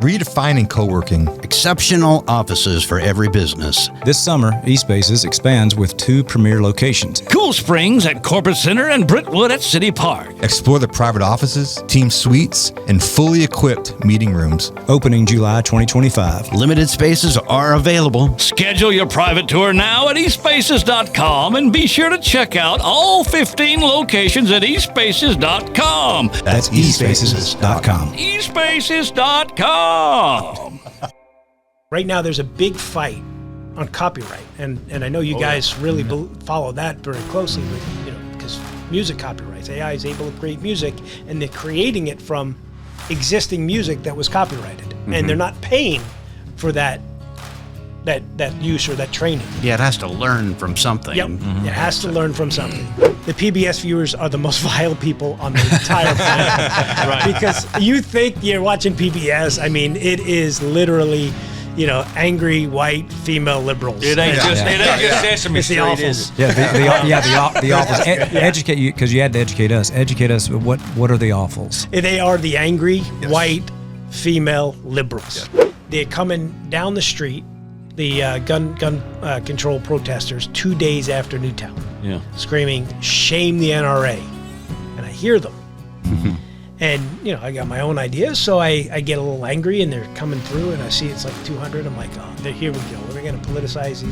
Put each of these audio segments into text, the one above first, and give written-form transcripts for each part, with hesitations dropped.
redefining co-working. Exceptional offices for every business. This summer, eSpaces expands with 2 premier locations. Cool Springs at Corporate Center and Brentwood at City Park. Explore the private offices, team suites, and fully equipped meeting rooms. Opening July 2025. Limited spaces are available. Schedule your private tour now at espaces.com and be sure to check out all 15 locations at espaces.com. That's espaces.com. espaces.com. Right now, there's a big fight on copyright, and I know you guys really follow that very closely, because music copyrights. AI is able to create music, and they're creating it from existing music that was copyrighted, and they're not paying for that use or that training. Yeah, it has to learn from something. Yep, it has to learn from something. The PBS viewers are the most vile people on the entire planet. Right. Because you think you're watching PBS, I mean, it is literally, angry white female liberals. It ain't just Sesame It's the Street, awfuls. is it? The awfuls. Educate you, because you had to educate us. Educate us. What are the awfuls? They are the angry white female liberals. Yeah. They're coming down the street, the gun control protesters, 2 days after Newtown, screaming, "Shame the NRA," and I hear them, and I got my own ideas, so I get a little angry, and they're coming through, and I see it's like 200. I'm like, oh, here we go. They're going to politicize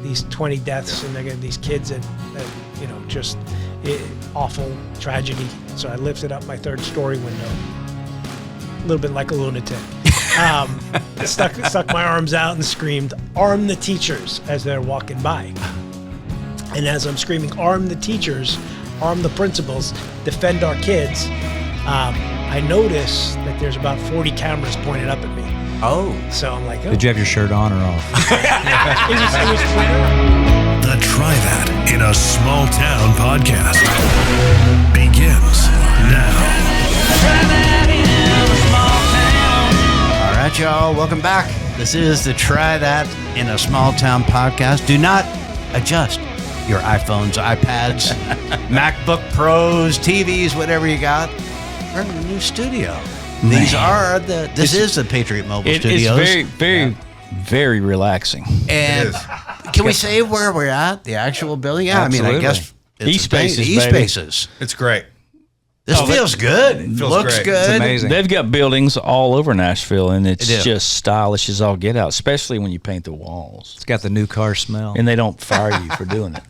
these 20 deaths, and they're going to these kids that just awful tragedy. So I lifted up my 3rd-story window, a little bit like a lunatic. Stuck my arms out and screamed, "Arm the teachers," as they're walking by. And as I'm screaming, "Arm the teachers, arm the principals, defend our kids," I notice that there's about 40 cameras pointed up at me. Oh. So I'm like, oh. Did you have your shirt on or off? It was clear. The Try That in a Small Town podcast begins now. All right, y'all, welcome back. This is the Try That in a Small Town podcast. Do not adjust your iPhones, iPads, MacBook Pros, TVs, whatever you got. We're in a new studio. This is the Patriot Mobile Studios. It's very, very relaxing. And can we say where we're at? The actual building? Yeah, Absolutely. I guess it's eSpaces, eSpaces. It's great. This feels good. It feels Looks great. good. It's amazing. They've got buildings all over Nashville, and it's They do. just stylish as all get out, especially when you paint the walls. It's got the new car smell. And they don't fire you for doing it.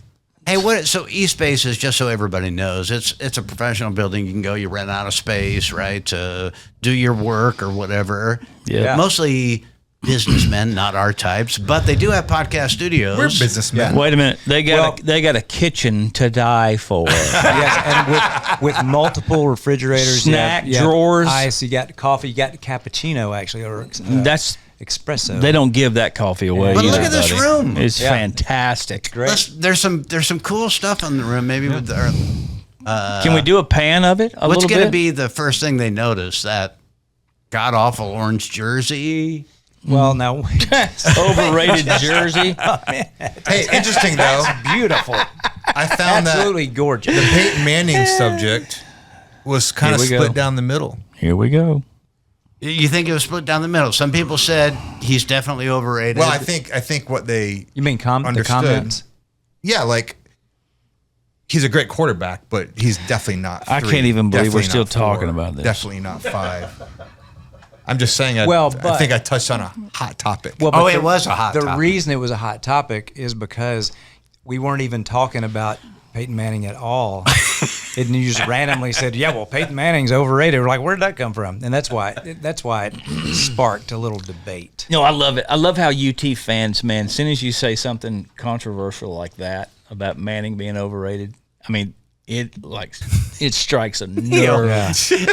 Hey, so eSpaces, just so everybody knows, it's a professional building. You can go, you rent out a space, right, to do your work or whatever. Yeah. Mostly businessmen, not our types, but they do have podcast studios. We're businessmen. Wait a minute. They got a kitchen to die for. Yes, and with multiple refrigerators, Snack you have drawers. ice, you got coffee, you got cappuccino actually, or That's espresso. They don't give that coffee away. But look either, at this buddy. room. It's fantastic. Great. There's some cool stuff in the room. Maybe with our, Can we do a pan of it? what's going to bit? be the first thing they notice? That god awful orange jersey. Well, now Overrated jersey. Hey, interesting though. beautiful, I found absolutely that gorgeous. the Peyton Manning subject was kind of Here we split go. down the middle. Here we go. You think it was split down the middle? Some people said he's definitely overrated. Well, I think what they You mean the understood. comments? Yeah, like he's a great quarterback, but he's definitely not. I 3, can't even believe we're definitely still not 4, talking about this. Definitely not 5. I'm just saying. I But- think I touched on a hot topic. Well, Oh, but it was a hot The topic. reason it was a hot topic is because we weren't even talking about Peyton Manning at all. And you just randomly said, "Yeah, well, Peyton Manning's overrated." We're like, "Where did that come from?" And that's why it sparked a little debate. No, I love it. I love how UT fans, man, as soon as you say something controversial like that about Manning being overrated, I mean, it strikes a nerve.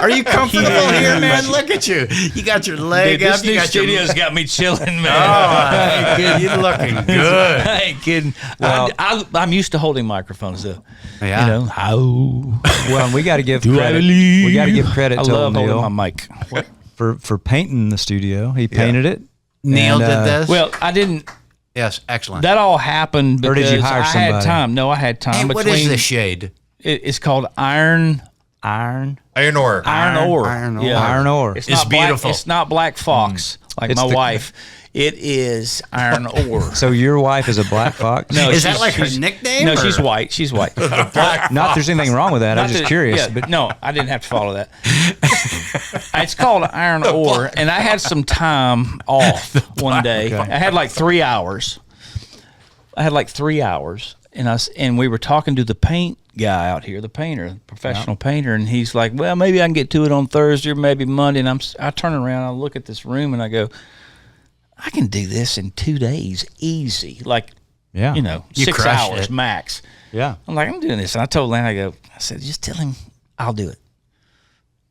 Are you comfortable here, man? Look at you. You got your leg Dude, up. this You new got your studio's got me chilling, man. Oh, hey, you're looking good. I ain't kidding. Well- I'm used to holding microphones, though. Yeah. You know, how Well, we got to give do I credit. believe? We got to give credit I to love Neil holding my mic. for painting the studio. He painted it. Neil And, did this. Well, I didn't. Yes, excellent. That all happened Or because did you hire I had somebody? time. No, I had time Hey, between. what is this shade? It's called iron. Iron. Iron ore. Iron ore. Iron ore. Yeah. Iron ore. It's, It's not beautiful. Black, it's not Black Fox like It's my the- wife. It is iron ore. So your wife is a black fox? No, Is that she's- like her she's- nickname, No, or- she's white. She's white. Not that there's anything wrong with that. I'm Not just that- curious. Yeah, but no, I didn't have to follow that. It's called iron ore, and I had some time off one day. Okay. I had like 3 hours. And we were talking to the paint guy out here, the painter, the professional painter, and he's like, "Well, maybe I can get to it on Thursday or maybe Monday." And I turn around, I look at this room, and I go, "I can do this in 2 days, easy." Like, Yeah. you know, You 6 crushed hours it. max. Yeah. I'm like, I'm doing this. And I told Lane, I said, just tell him I'll do it.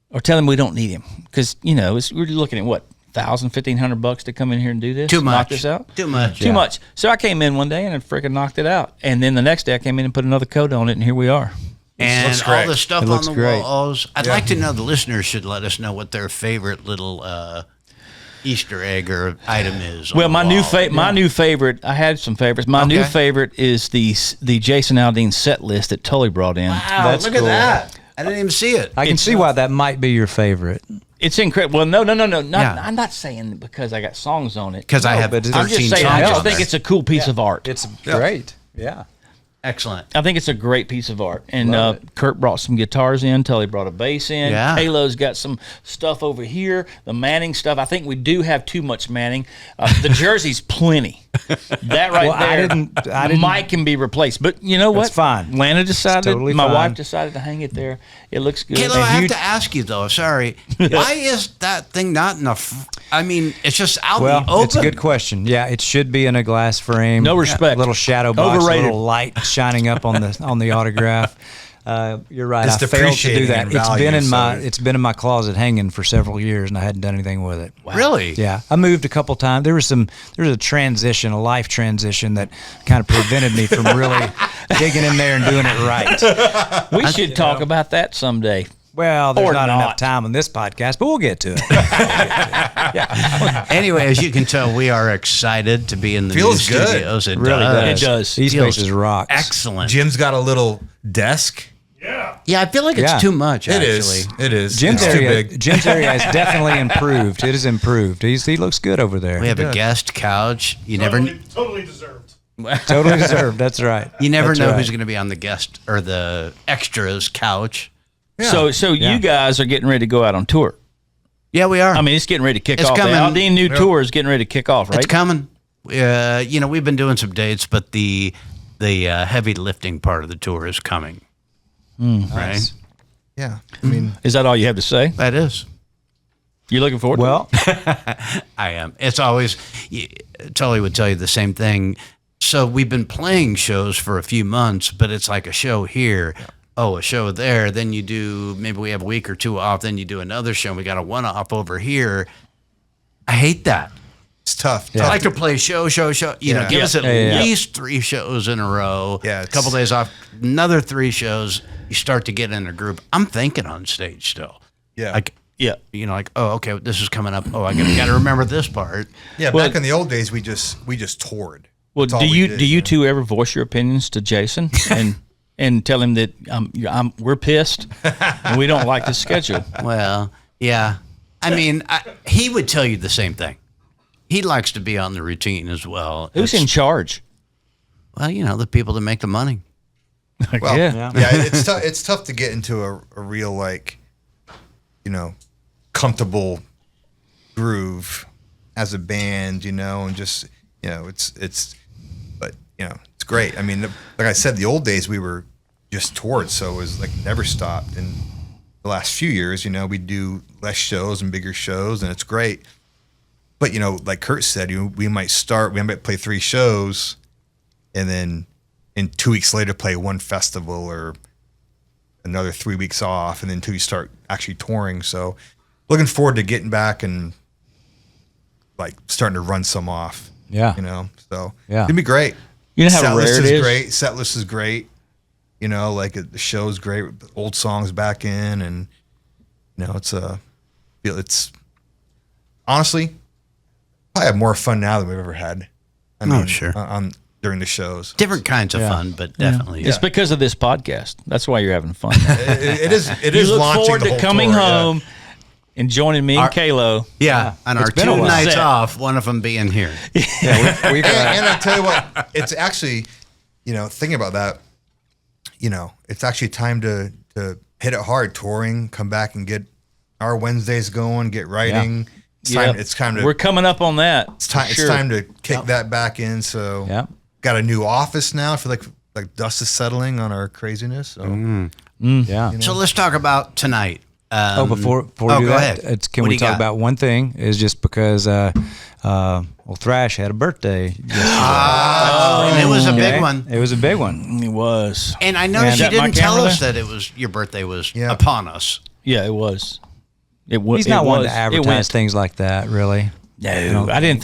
Or tell him we don't need him. Because, you know, we're looking at what, $1,000, $1,500 to come in here and do this? Too much. Knock this out? Too much. Too much. So I came in one day and I freaking knocked it out. And then the next day I came in and put another coat on it, and here we are. And looks all great. the stuff It on looks the great. walls. I'd like to know, the listeners should let us know what their favorite little Easter egg or item is. Well, on my the new wall. my new favorite, I had some favorites. My new Okay. favorite is the Jason Aldean set list that Tully brought in. Wow, That's look cool. at that. I didn't even see it. I can see why that might be your favorite. It's incredible. Well, no. Yeah. I'm not saying because I got songs on it. Because I have but 13 it's- I'm just saying, songs I just on think there. it's a cool piece of art. It's great. Yeah. Excellent. I think it's a great piece of art. And Love Kurt brought some guitars in. Tully brought a bass in. Yeah. Halo's got some stuff over here. The Manning stuff. I think we do have too much Manning. The jersey's plenty. That right Well, I there. didn't- Mike can be replaced. But you know what? That's fine. Lana decided. totally my fine. wife decided to hang it there. It looks good. Kayla, And I have huge- to ask you though. Sorry, why is that thing not enough? I mean, it's just out Well, in the open. it's a good question. Yeah, it should be in a glass frame. No respect. A little shadow box, Overrated. a little light shining up on the autograph. You're right. It's I failed to do depreciating that. in value, It's been in my closet hanging for several years, and I hadn't done anything with it. Really? Yeah, I moved a couple times. There was a transition, a life transition that kind of prevented me from really digging in there and doing it right. we should talk about that someday. Well, there's Or not enough not. time on this podcast, but we'll get to it. Anyway, as you can tell, we are excited to be in the Feels new good. studios. It Really does. It does. These Feels spaces rock. Excellent. Jim's got a little desk. Yeah, I feel like it's Yeah. too much. It Actually, is. It is. Jim's it's too area, big. Jim's area is definitely improved. It is improved. He looks good over there. we have a does. guest couch. You never Totally deserved. Totally deserved. That's right. You never That's know right. who's going to be on the guest or the extras couch. So Yeah. you guys are getting ready to go out on tour. Yeah, we are. I mean, it's getting ready to kick It's off. coming. The Aldean new tour is getting ready to kick off, right? it's coming. We've been doing some dates, but the heavy lifting part of the tour is coming. Right? Yeah. I mean, Is that all you have to say? That is. You looking forward Well, I am. It's always, Tully would tell you the same thing. So we've been playing shows for a few months, but it's like a show here, a show there. Then you do, maybe we have a week or two off. Then you do another show. And we got a one-off over here. I hate that. it's tough. I like to play show. Yeah. Give us at Yeah. least 3 shows in a row. Yeah, a couple days off, another 3 shows. You start to get in a group. I'm thinking on stage still. Yeah. Like, Yeah. okay, this is coming up. Oh, I got to remember this part. Yeah. Well- Back in the old days, we just toured. Well, That's all do we you did, do you yeah. two ever voice your opinions to Jason and tell him that we're pissed and we don't like the schedule? Well, yeah. I mean, he would tell you the same thing. He likes to be on the routine as well. Who's in charge? Well, the people that make the money. Well, Yeah. it's tough to get into a real comfortable groove as a band, and just but it's great. I mean, like I said, the old days we were just toured, so it was like never stopped. And the last few years, we do less shows and bigger shows, and it's great. But like Kurt said, we might play 3 shows, and then in 2 weeks later play one festival or another 3 weeks off, and then until you start actually touring. So looking forward to getting back and like starting to run some off. Yeah. So Yeah. it's gonna be great. You know how Set rare list it is is? great. Set list is great. The show's great. Old songs back in, and it's honestly, I have more fun now than we've ever had. I mean, sure. On during the shows. Different kinds of fun, but definitely. It's because of this podcast. That's why you're having fun. It is. It You is look launching forward the to whole coming tour, yeah. home and joining me and Kalo. Yeah, on our been a 2 while. nights Set. off, one of them being here. Yeah, we've And I tell you what, it's actually, thinking about that, it's actually time to hit it hard, touring, come back and get our Wednesdays going, get writing. It's time to. We're coming up on that. It's time. Sure. It's time to kick that back in. So got a new office now. I feel like dust is settling on our craziness. So. yeah. So let's talk about tonight. Before we do go that, ahead. can What do we you talk got? about one thing? Is just because Thrash had a birthday. And it was a big one. It was a big one. It was. And I noticed you Got my didn't tell camera us that it was your birthday was Yeah. upon us. Yeah, it was. It was. He's not it one was. to It advertise went. things like that, really. No, I didn't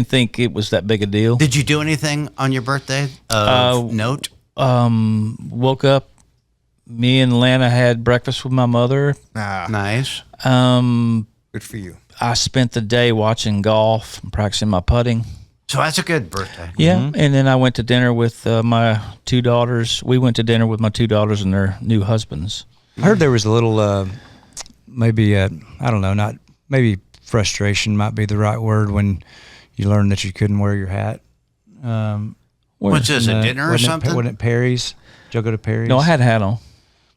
think it was that big a deal. Did you do anything on your birthday of note? Woke up. Me and Lana had breakfast with my mother. Nice. Good for you. I spent the day watching golf and practicing my putting. So that's a good birthday. Yeah, and then I went to dinner with my 2 daughters. We went to dinner with my 2 daughters and their new husbands. I heard there was a little, maybe I don't know, not maybe frustration might be the right word when you learned that you couldn't wear your hat. What's this, a dinner or wasn't something? Wasn't it Perry's? Did you go to Perry's? No, I had a hat on.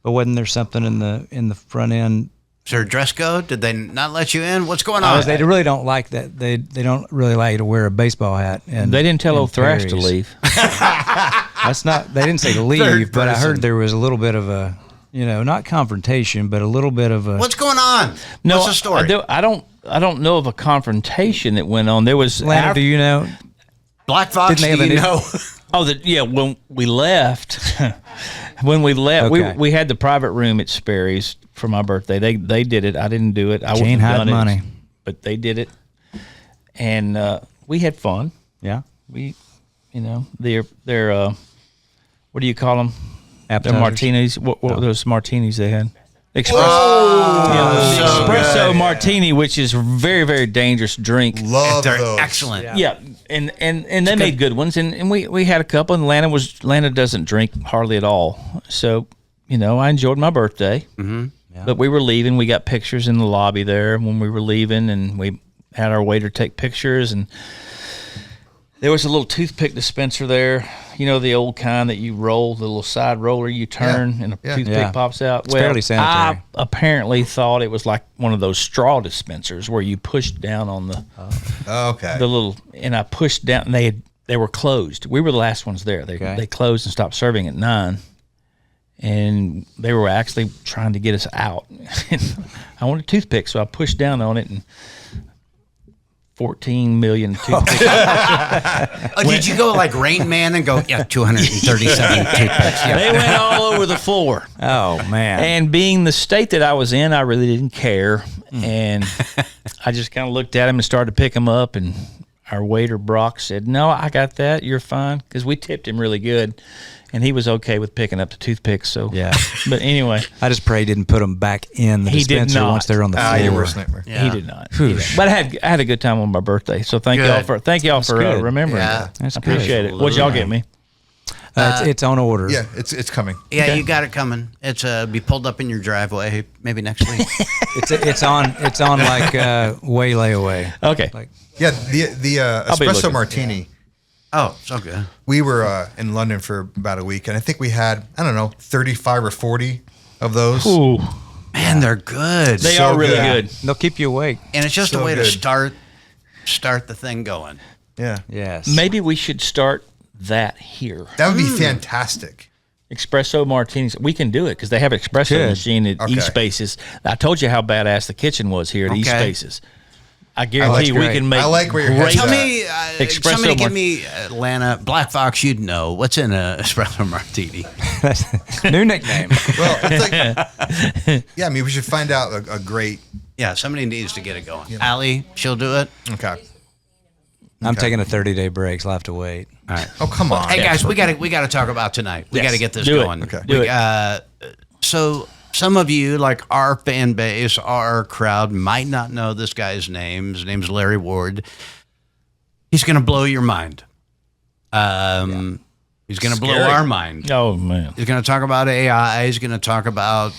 But wasn't there something in the front end? Is there a dress code? Did they not let you in? What's going on? They really don't like that. They don't really allow you to wear a baseball hat. And They didn't tell old Thrash to Perry's. leave. That's not. They didn't say to leave, but I heard there was a little bit of a, not confrontation, but a little bit of a. What's going on? No, What's the story? I don't know of a confrontation that went on. There was Lana, do you know? Black Fox, Didn't they do you have know? when we left, Okay. we had the private room at Sperry's for my birthday. They did it. I didn't do it. I wouldn't Jane have had done money. it, but they did it, and we had fun. Yeah. We, they're what do you call them? They're Appetizers. martinis. What were those martinis they had? Espresso. so Espresso good. martini, which is a very, very dangerous drink. Love They're those. excellent. Yeah, and they made good ones, and we had a couple. And Lana doesn't drink hardly at all, so I enjoyed my birthday. Mm-hmm. Yeah. But we were leaving. We got pictures in the lobby there when we were leaving, and we had our waiter take pictures. And there was a little toothpick dispenser there, the old kind that you roll, the little side roller you turn, and a toothpick pops out. It's fairly sanitary. I apparently thought it was like one of those straw dispensers where you push down on the Okay. the little, and I pushed down. And they were closed. We were the last ones there. They closed and stopped serving at 9, and they were actually trying to get us out. I wanted a toothpick, so I pushed down on it, and 14 million toothpicks. Did you go like Rain Man and go, 237 toothpicks? Yeah. They went all over the floor. Oh man. And being the state that I was in, I really didn't care. And I just kind of looked at him and started to pick him up. And our waiter, Brock, said, "No, I got that. You're fine." Because we tipped him really good. And he was okay with picking up the toothpicks. So Yeah. But anyway, I just pray he didn't put them back in the He did dispenser not. once they're on the floor. Your worst nightmare. he did not. But I had a good time on my birthday. So thank y'all for good. remembering. Yeah. that. That's I good. appreciate it. What'd y'all get me? It's on order. Yeah, it's coming. Yeah, you got it coming. It's be pulled up in your driveway maybe next week. It's on like way layaway. Okay. Like Yeah, the be espresso looking. martini. Oh, so good. We were in London for about a week, and I think we had 35 or 40 of those. Ooh, Man, they're good. they So are really good. good. they'll keep you awake. And it's just a So way to good. start the thing going. Yeah, Yes. Maybe we should start that here. that would be fantastic. Espresso martinis. We can do it because they have an espresso Good. machine at Okay. East Spaces. I told you how badass the kitchen was here at East Okay. Spaces. I guarantee we great. can make I like where your head's great. Tell at. me, Espresso somebody give mar- me Lana Black Fox. You'd know what's in a espresso martini. New nickname. Well, it's like, yeah, I mean, we should find out a great. Yeah, somebody needs to get it going. Allie, she'll do it. Okay. I'm taking a 30-day break, so I'll have to wait. All right. Oh, come on. Hey guys, we got to talk about tonight. We Yes. got to get this Do it. going. Okay. Do it. So some of you, like our fan base, our crowd, might not know this guy's name. His name's Larry Ward. He's going to blow your mind. He's going to blow Scary. our mind. Oh man. He's going to talk about AI. He's going to talk about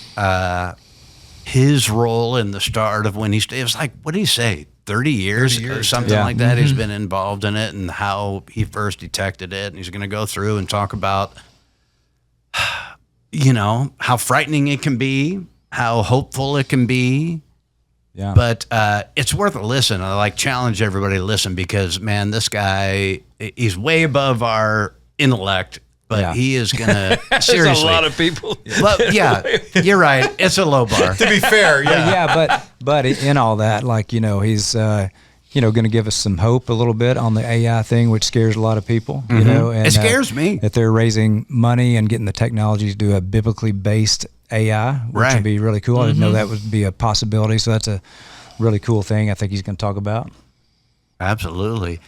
his role in the start of when it was like, what did he say? 30 years, 30 years, or something yeah. like that. He's been involved in it and how he first detected it. And he's going to go through and talk about, how frightening it can be, how hopeful it can be. Yeah. But it's worth a listen. I challenge everybody to listen because, man, this guy, he's way above our intellect, but Yeah. he is going to, There's seriously. a lot of people. But, yeah, you're right. It's a low bar. To be fair, yeah. but in all that, he's going to give us some hope a little bit on the AI thing, which scares a lot of people. And, It scares me. that they're raising money and getting the technology to do a biblically based AI, which Right. would be really cool. I didn't know that would be a possibility, so that's a really cool thing. I think he's going to talk about. Absolutely.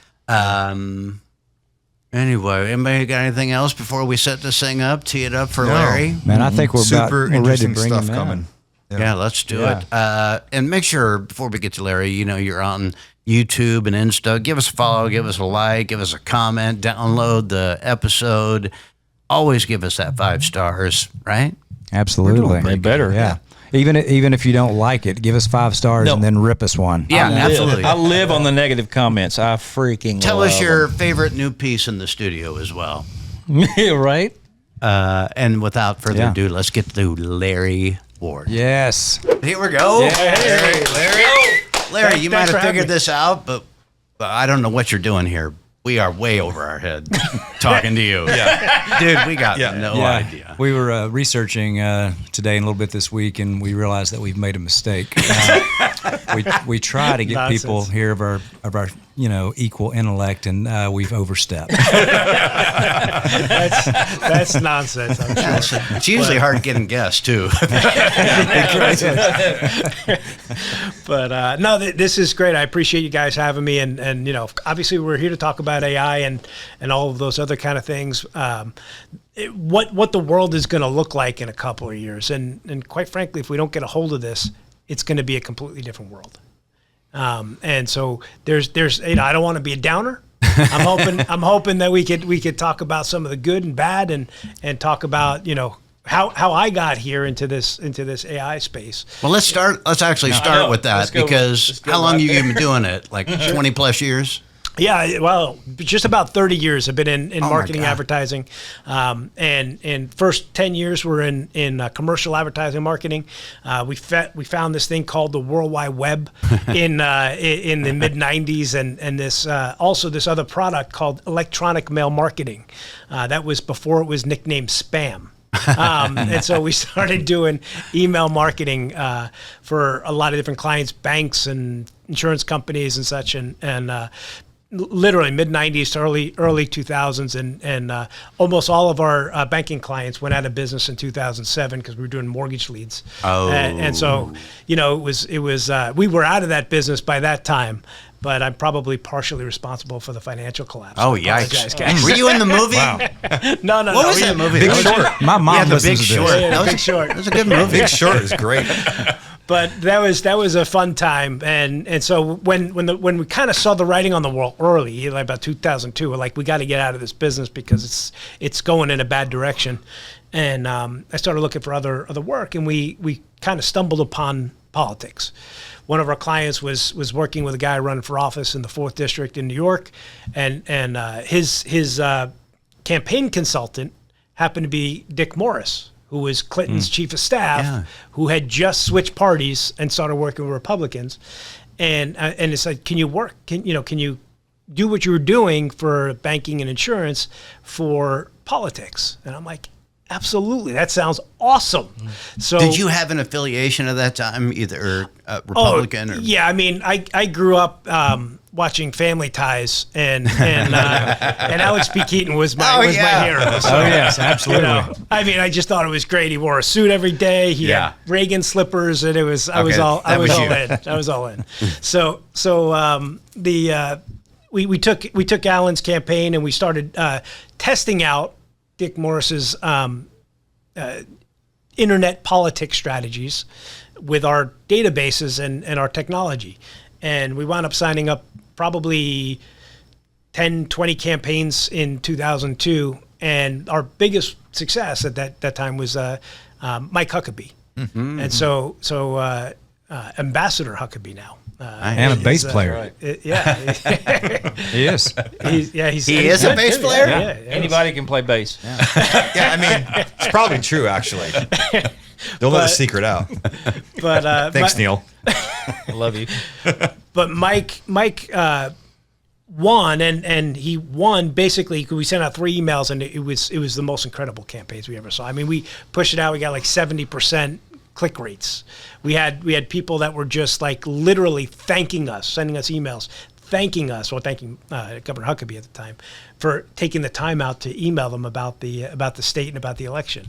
Anyway, anybody got anything else before we set this thing up, tee it up for No. Larry? Man, I think we're Super ready to interesting bring stuff him in. coming. Yeah, let's do Yeah. it. And make sure, before we get to Larry, you're on YouTube and Insta. Give us a follow, give us a like, give us a comment, download the episode. Always give us that 5 stars, right? Absolutely. They better. Yeah. Even if you don't like it, give us 5 stars No. and then rip us one. Yeah, absolutely. I live on the negative comments. I freaking Tell love us your favorite new piece in the studio as well. them. right? And without further Yeah. ado, let's get to Larry Ward. Yes. Here we go. Larry, Larry, you might thanks for have having figured me. this out, but I don't know what you're doing here. We are way over our head talking to you. Yeah. Dude, we got no idea. We were researching today and a little bit this week, and we realized that we've made a mistake. We try to get people Nonsense. here of our equal intellect, and we've overstepped. That's nonsense, I'm sure. It's usually hard getting guests, too. But no, this is great. I appreciate you guys having me, and obviously we're here to talk about AI and all of those other kind of things. What the world is going to look like in a couple of years, and quite frankly, if we don't get a hold of this, it's going to be a completely different world. And so there's I don't want to be a downer. I'm hoping that we could talk about some of the good and bad, and talk about how I got here into this AI space. Well, let's actually start with that, because how long have you been doing it? Like 20 plus years? Yeah, well, just about 30 years I've been in my marketing, God. advertising, and first 10 years were in commercial advertising marketing. We found this thing called the World Wide Web in the mid 90s, and this also this other product called electronic mail marketing. That was before it was nicknamed spam. And so we started doing email marketing for a lot of different clients, banks and insurance companies and such, and literally mid 90s to early 2000s, and almost all of our banking clients went out of business in 2007 because we were doing mortgage leads. And so it was we were out of that business by that time. But I'm probably partially responsible for the financial collapse. Oh, I apologize, yikes. guys. Were you in the movie? No. What was that movie? Big That was- Short. My mom Yeah, The Big listens to this. Short. Yeah, That was Big Short. That was a good movie. Big Short is great. But that was a fun time, and so when we kind of saw the writing on the wall early, like about 2002, we're like, we got to get out of this business because it's going in a bad direction, and I started looking for other work, and we kind of stumbled upon politics. One of our clients was working with a guy running for office in the 4th District in New York, and his campaign consultant happened to be Dick Morris, who was Clinton's chief of staff, who had just switched parties and started working with Republicans, and it's like, can you do what you were doing for banking and insurance for politics? And I'm like, absolutely, that sounds awesome. So Did you have an affiliation at that time, either Republican or? Yeah, I mean, I grew up watching Family Ties, and Alex P. Keaton was my hero. So, Oh yes, absolutely. I mean, I just thought it was great. He wore a suit every day. He had Reagan slippers, and I was all in. So we took Alan's campaign, and we started testing out Dick Morris's internet politics strategies with our databases and our technology. And we wound up signing up probably 10, 20 campaigns in 2002, and our biggest success at that time was Mike Huckabee, and so Ambassador Huckabee now. And a bass player. Yeah, He is. He is a bass player? Yeah, Anybody can play bass. Yeah, I mean, it's probably true, actually. Don't let the secret out. But Thanks, Neil. I love you. But Mike won, and he won basically because we sent out 3 emails, and it was the most incredible campaigns we ever saw. I mean, we pushed it out. We got like 70% click rates. We had people that were just like literally thanking us, sending us emails, thanking us, or thanking Governor Huckabee at the time for taking the time out to email them about the state and about the election.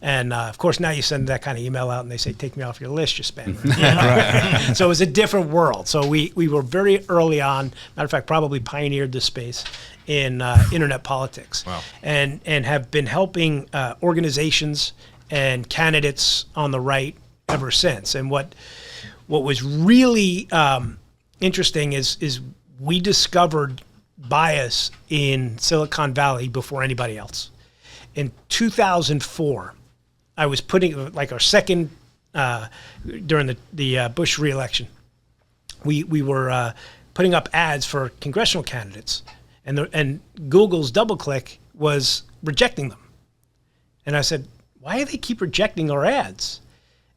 And of course, now you send that kind of email out, and they say, "Take me off your list, you spammer." Right. So it was a different world. So we were very early on. Matter of fact, probably pioneered this space in internet politics. Wow. And have been helping organizations and candidates on the right ever since. And what was really interesting is we discovered bias in Silicon Valley before anybody else. In 2004, I was putting like our second during the Bush re-election. We were putting up ads for congressional candidates, and Google's DoubleClick was rejecting them. And I said, why do they keep rejecting our ads?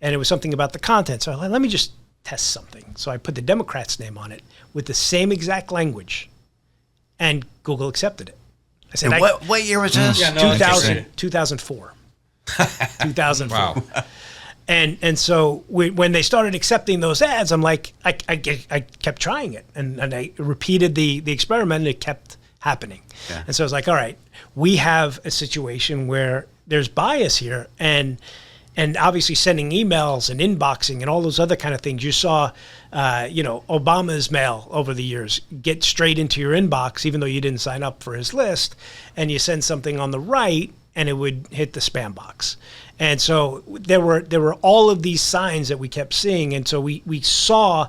And it was something about the content. So I said, let me just test something. So I put the Democrat's name on it with the same exact language, and Google accepted it. I said, what year was this? 2004. 2004. Wow. And so when they started accepting those ads, I'm like, I kept trying it, and I repeated the experiment, and it kept happening. Yeah. And so I was like, all right, we have a situation where there's bias here, and obviously sending emails and inboxing and all those other kind of things. You saw, Obama's mail over the years get straight into your inbox, even though you didn't sign up for his list, and you send something on the right, and it would hit the spam box. And so there were all of these signs that we kept seeing, and so we saw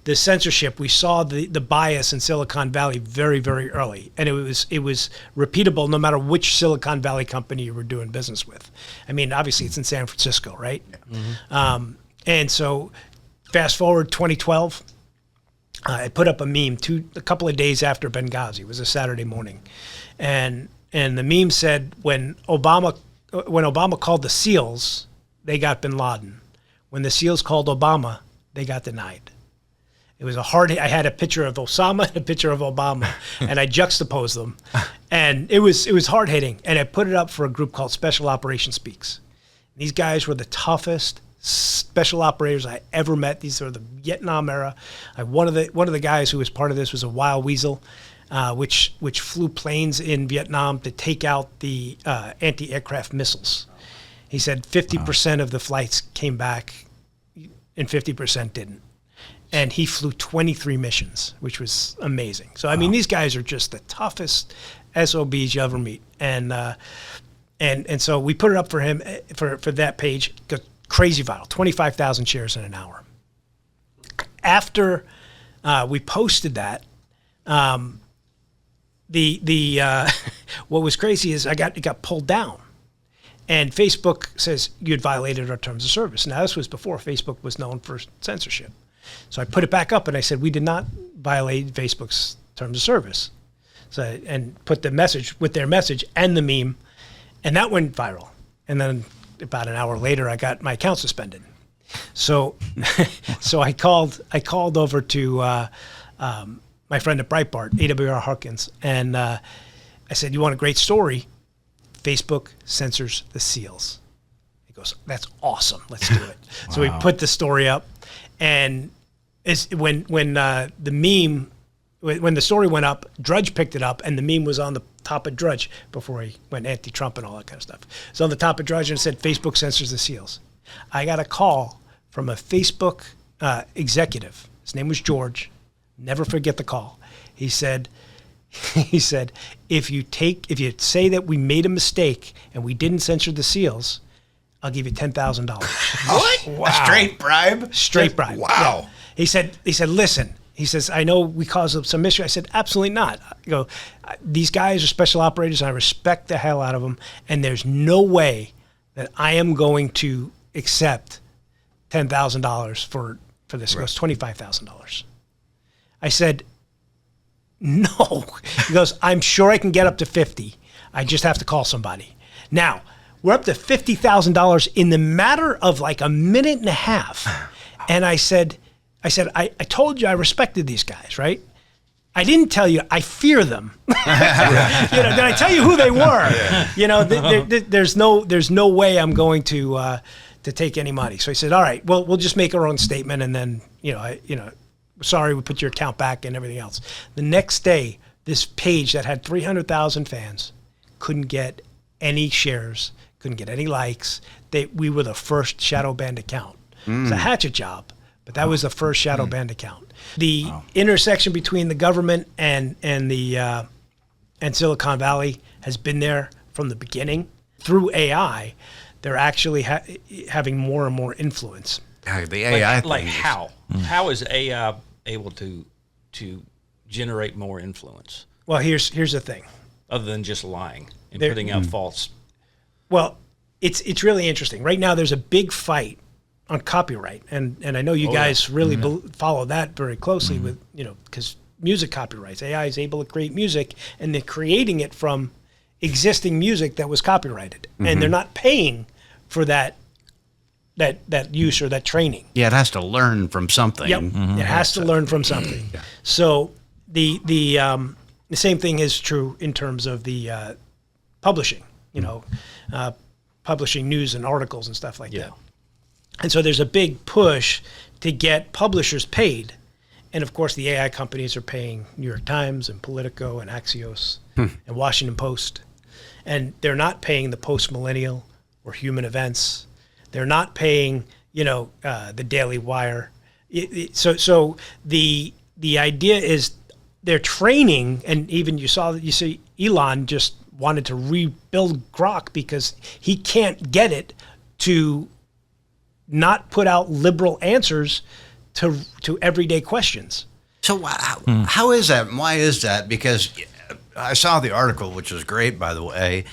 the censorship, we saw the bias in Silicon Valley very, very early, and it was repeatable no matter which Silicon Valley company you were doing business with. I mean, obviously it's in San Francisco, right? Mm-hmm. And so fast forward 2012, I put up a meme a couple of days after Benghazi. It was a Saturday morning, and the meme said, when Obama called the SEALs, they got bin Laden. When the SEALs called Obama, they got denied. It was I had a picture of Osama and a picture of Obama, and I juxtaposed them, and it was hard hitting. And I put it up for a group called Special Operations Speaks. These guys were the toughest special operators I ever met. These are the Vietnam era. One of the guys who was part of this was a wild weasel, which flew planes in Vietnam to take out the anti-aircraft missiles. He said 50% of the flights came back, and 50% didn't. And he flew 23 missions, which was amazing. So I mean, these guys are just the toughest SOBs you ever meet. And so we put it up for him for that page. Got crazy viral, 25,000 shares in an hour. After we posted that, what was crazy is it got pulled down, and Facebook says you had violated our terms of service. Now this was before Facebook was known for censorship. So I put it back up, and I said, we did not violate Facebook's terms of service. So, and put the message with their message and the meme, and that went viral. And then about an hour later, I got my account suspended. So, so I called over to my friend at Breitbart, AWR Harkins, and I said, you want a great story? Facebook censors the SEALs. He goes, that's awesome. Let's do it. So we put the story up. And when the story went up, Drudge picked it up, and the meme was on the top of Drudge before he went anti-Trump and all that kind of stuff. It's on the top of Drudge, and it said, Facebook censors the SEALs. I got a call from a Facebook executive. His name was George. Never forget the call. He said, if you say that we made a mistake and we didn't censor the SEALs, I'll give you $10,000. What? Wow. A straight bribe? Straight bribe. Wow. Yeah. He said, listen, He says, I know we caused some issue. I said, absolutely not. I go, these guys are special operators, and I respect the hell out of them, and there's no way that I am going to accept $10,000 for this. It goes $25,000. I said, no. He goes, I'm sure I can get up to 50. I just have to call somebody. Now, we're up to $50,000 in the matter of like a minute and a half. And I said, I told you I respected these guys, right? I didn't tell you I fear them. Did I tell you who they were? There's no way I'm going to take any money. So I said, all right, well, we'll just make our own statement, and then sorry, we put your account back and everything else. The next day, this page that had 300,000 fans couldn't get any shares, couldn't get any likes. We were the first shadow banned account. It's a hatchet job, but that was the first shadow banned account. The intersection between the government and Silicon Valley has been there from the beginning. Through AI, they're actually having more and more influence. The AI like how? How is AI able to generate more influence? Well, here's the thing. Other than just lying and putting out false. Well, it's really interesting. Right now, there's a big fight on copyright, and I know you guys really follow that very closely with because music copyrights. AI is able to create music, and they're creating it from existing music that was copyrighted, and they're not paying for that use or that training. Yeah, it has to learn from something. Yep, it has to learn from something. So the same thing is true in terms of the publishing. Publishing news and articles and stuff like that. And so there's a big push to get publishers paid. And of course, the AI companies are paying New York Times and Politico and Axios and Washington Post. And they're not paying the Post-Millennial or Human Events. They're not paying, the Daily Wire. So the idea is they're training, and even you see Elon just wanted to rebuild Grok because he can't get it to not put out liberal answers to everyday questions. So how is that? And why is that? Because I saw the article, which was great, by the way.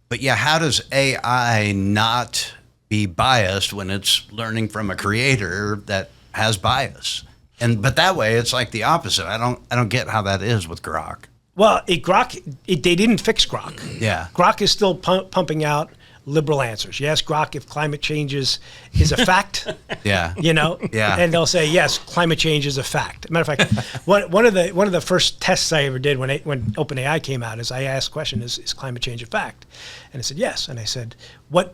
But how does AI not be biased when it's learning from a creator that has bias? But that way, it's like the opposite. I don't get how that is with Grok. Well, they didn't fix Grok. Yeah, Grok is still pumping out liberal answers. You ask Grok if climate change is a fact. Yeah. And they'll say yes, climate change is a fact. Matter of fact, one of the first tests I ever did when OpenAI came out is I asked the question, is climate change a fact? And it said yes. And I said, what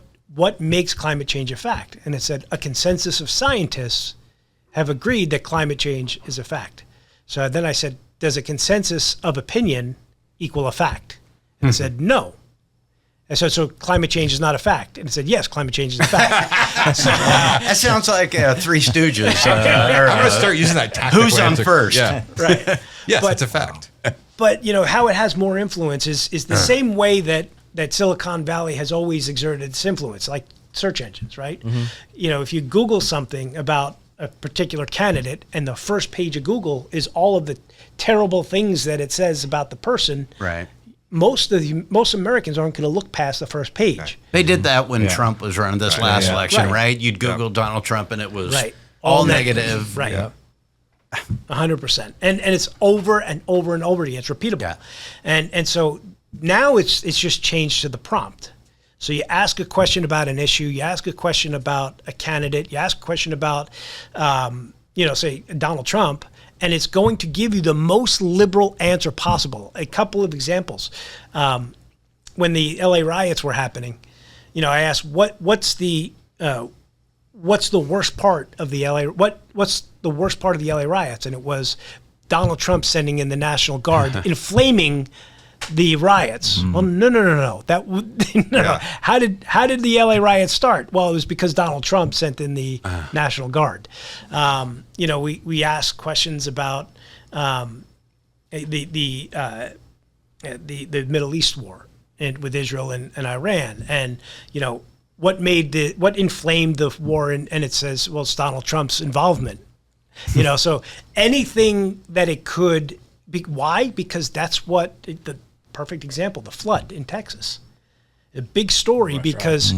makes climate change a fact? And it said a consensus of scientists have agreed that climate change is a fact. So then I said, does a consensus of opinion equal a fact? And it said no. And so climate change is not a fact. And it said, yes, climate change is a fact. That sounds like Three Stooges. I'm going to start using that tactic. Who's on first? Yeah. Right. Yes, that's a fact. But, how it has more influence is the same way that Silicon Valley has always exerted its influence, like search engines, right? If you Google something about a particular candidate and the first page of Google is all of the terrible things that it says about the person, right? Most Americans aren't going to look past the first page. Right. They did that when Trump was running this last election, right? You'd Google Donald Trump and it was all negative. Right. Yeah. 100%. And it's over and over and over again. It's repeatable. Yeah. And so now it's just changed to the prompt. So you ask a question about an issue, you ask a question about a candidate, you ask a question about, say Donald Trump, and it's going to give you the most liberal answer possible. A couple of examples. When the LA riots were happening, I asked what's the worst part of the LA what's the worst part of the LA riots, and it was Donald Trump sending in the National Guard, inflaming the riots. Well, no. How did the LA riots start? Well, it was because Donald Trump sent in the National Guard. We asked questions about the Middle East war and with Israel and Iran, and what inflamed the war, and it says, well, it's Donald Trump's involvement. So anything that it could be, why? Because that's what the perfect example, the flood in Texas. A big story because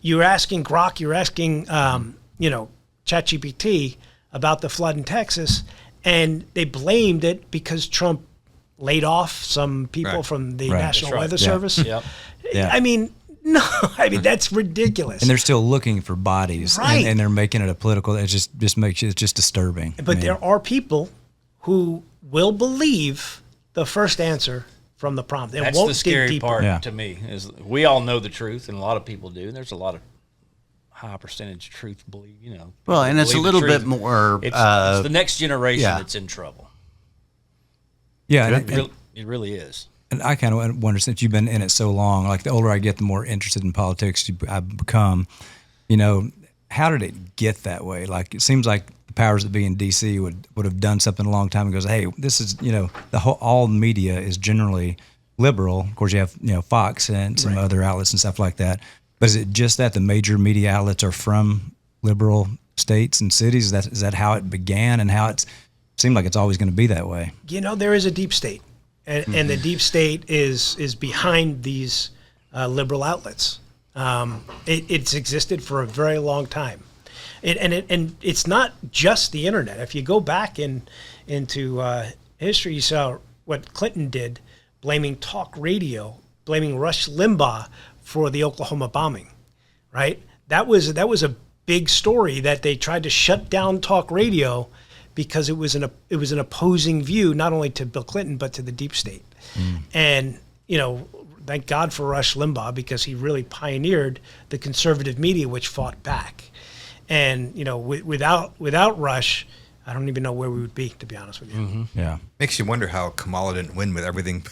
you're asking Grok, you're asking, ChatGPT about the flood in Texas, and they blamed it because Trump laid off some people from the National Weather Service. Yep. Yeah. I mean, no, that's ridiculous. And they're still looking for bodies, Right. and they're making it a political. It just makes it's just disturbing. But there are people who will believe the first answer from the prompt. They That's won't the dig scary deeper. part Yeah. to me. Is we all know the truth, and a lot of people do. And there's a lot of high percentage truth believe. Well, and it's a believe the little truth. bit more. It's the next generation that's in trouble. Yeah, It really is. and I kind of wonder, since you've been in it so long, like the older I get, the more interested in politics I become. How did it get that way? Like, it seems like the powers that be in D.C. would have done something a long time ago. Hey, this is, all media is generally liberal. Of course, you have, Fox and some other outlets and stuff like that. But is it just that the major media outlets are from liberal states and cities? Is that how it began, and how it seemed like it's always going to be that way? There is a deep state, and the deep state is behind these liberal outlets. It's existed for a very long time, and it's not just the internet. If you go back into history, you saw what Clinton did, blaming talk radio, blaming Rush Limbaugh for the Oklahoma bombing. Right? That was a big story that they tried to shut down talk radio because it was an opposing view not only to Bill Clinton but to the deep state. And thank God for Rush Limbaugh, because he really pioneered the conservative media, which fought back. And without Rush, I don't even know where we would be, to be honest with you. Yeah. Makes you wonder how Kamala didn't win with everything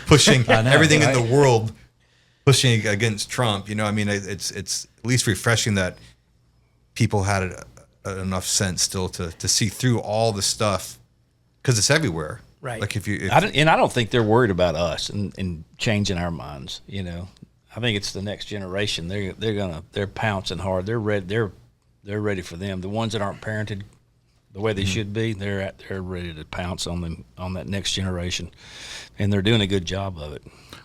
pushing everything in the world pushing against Trump. It's at least refreshing that people had enough sense still to see through all the stuff, because it's everywhere. Right. Like if I don't think they're worried about us and changing our minds. I think it's the next generation. They're pouncing hard. They're ready for them. The ones that aren't parented the way they should be, they're ready to pounce on them, on that next generation, and they're doing a good job of it.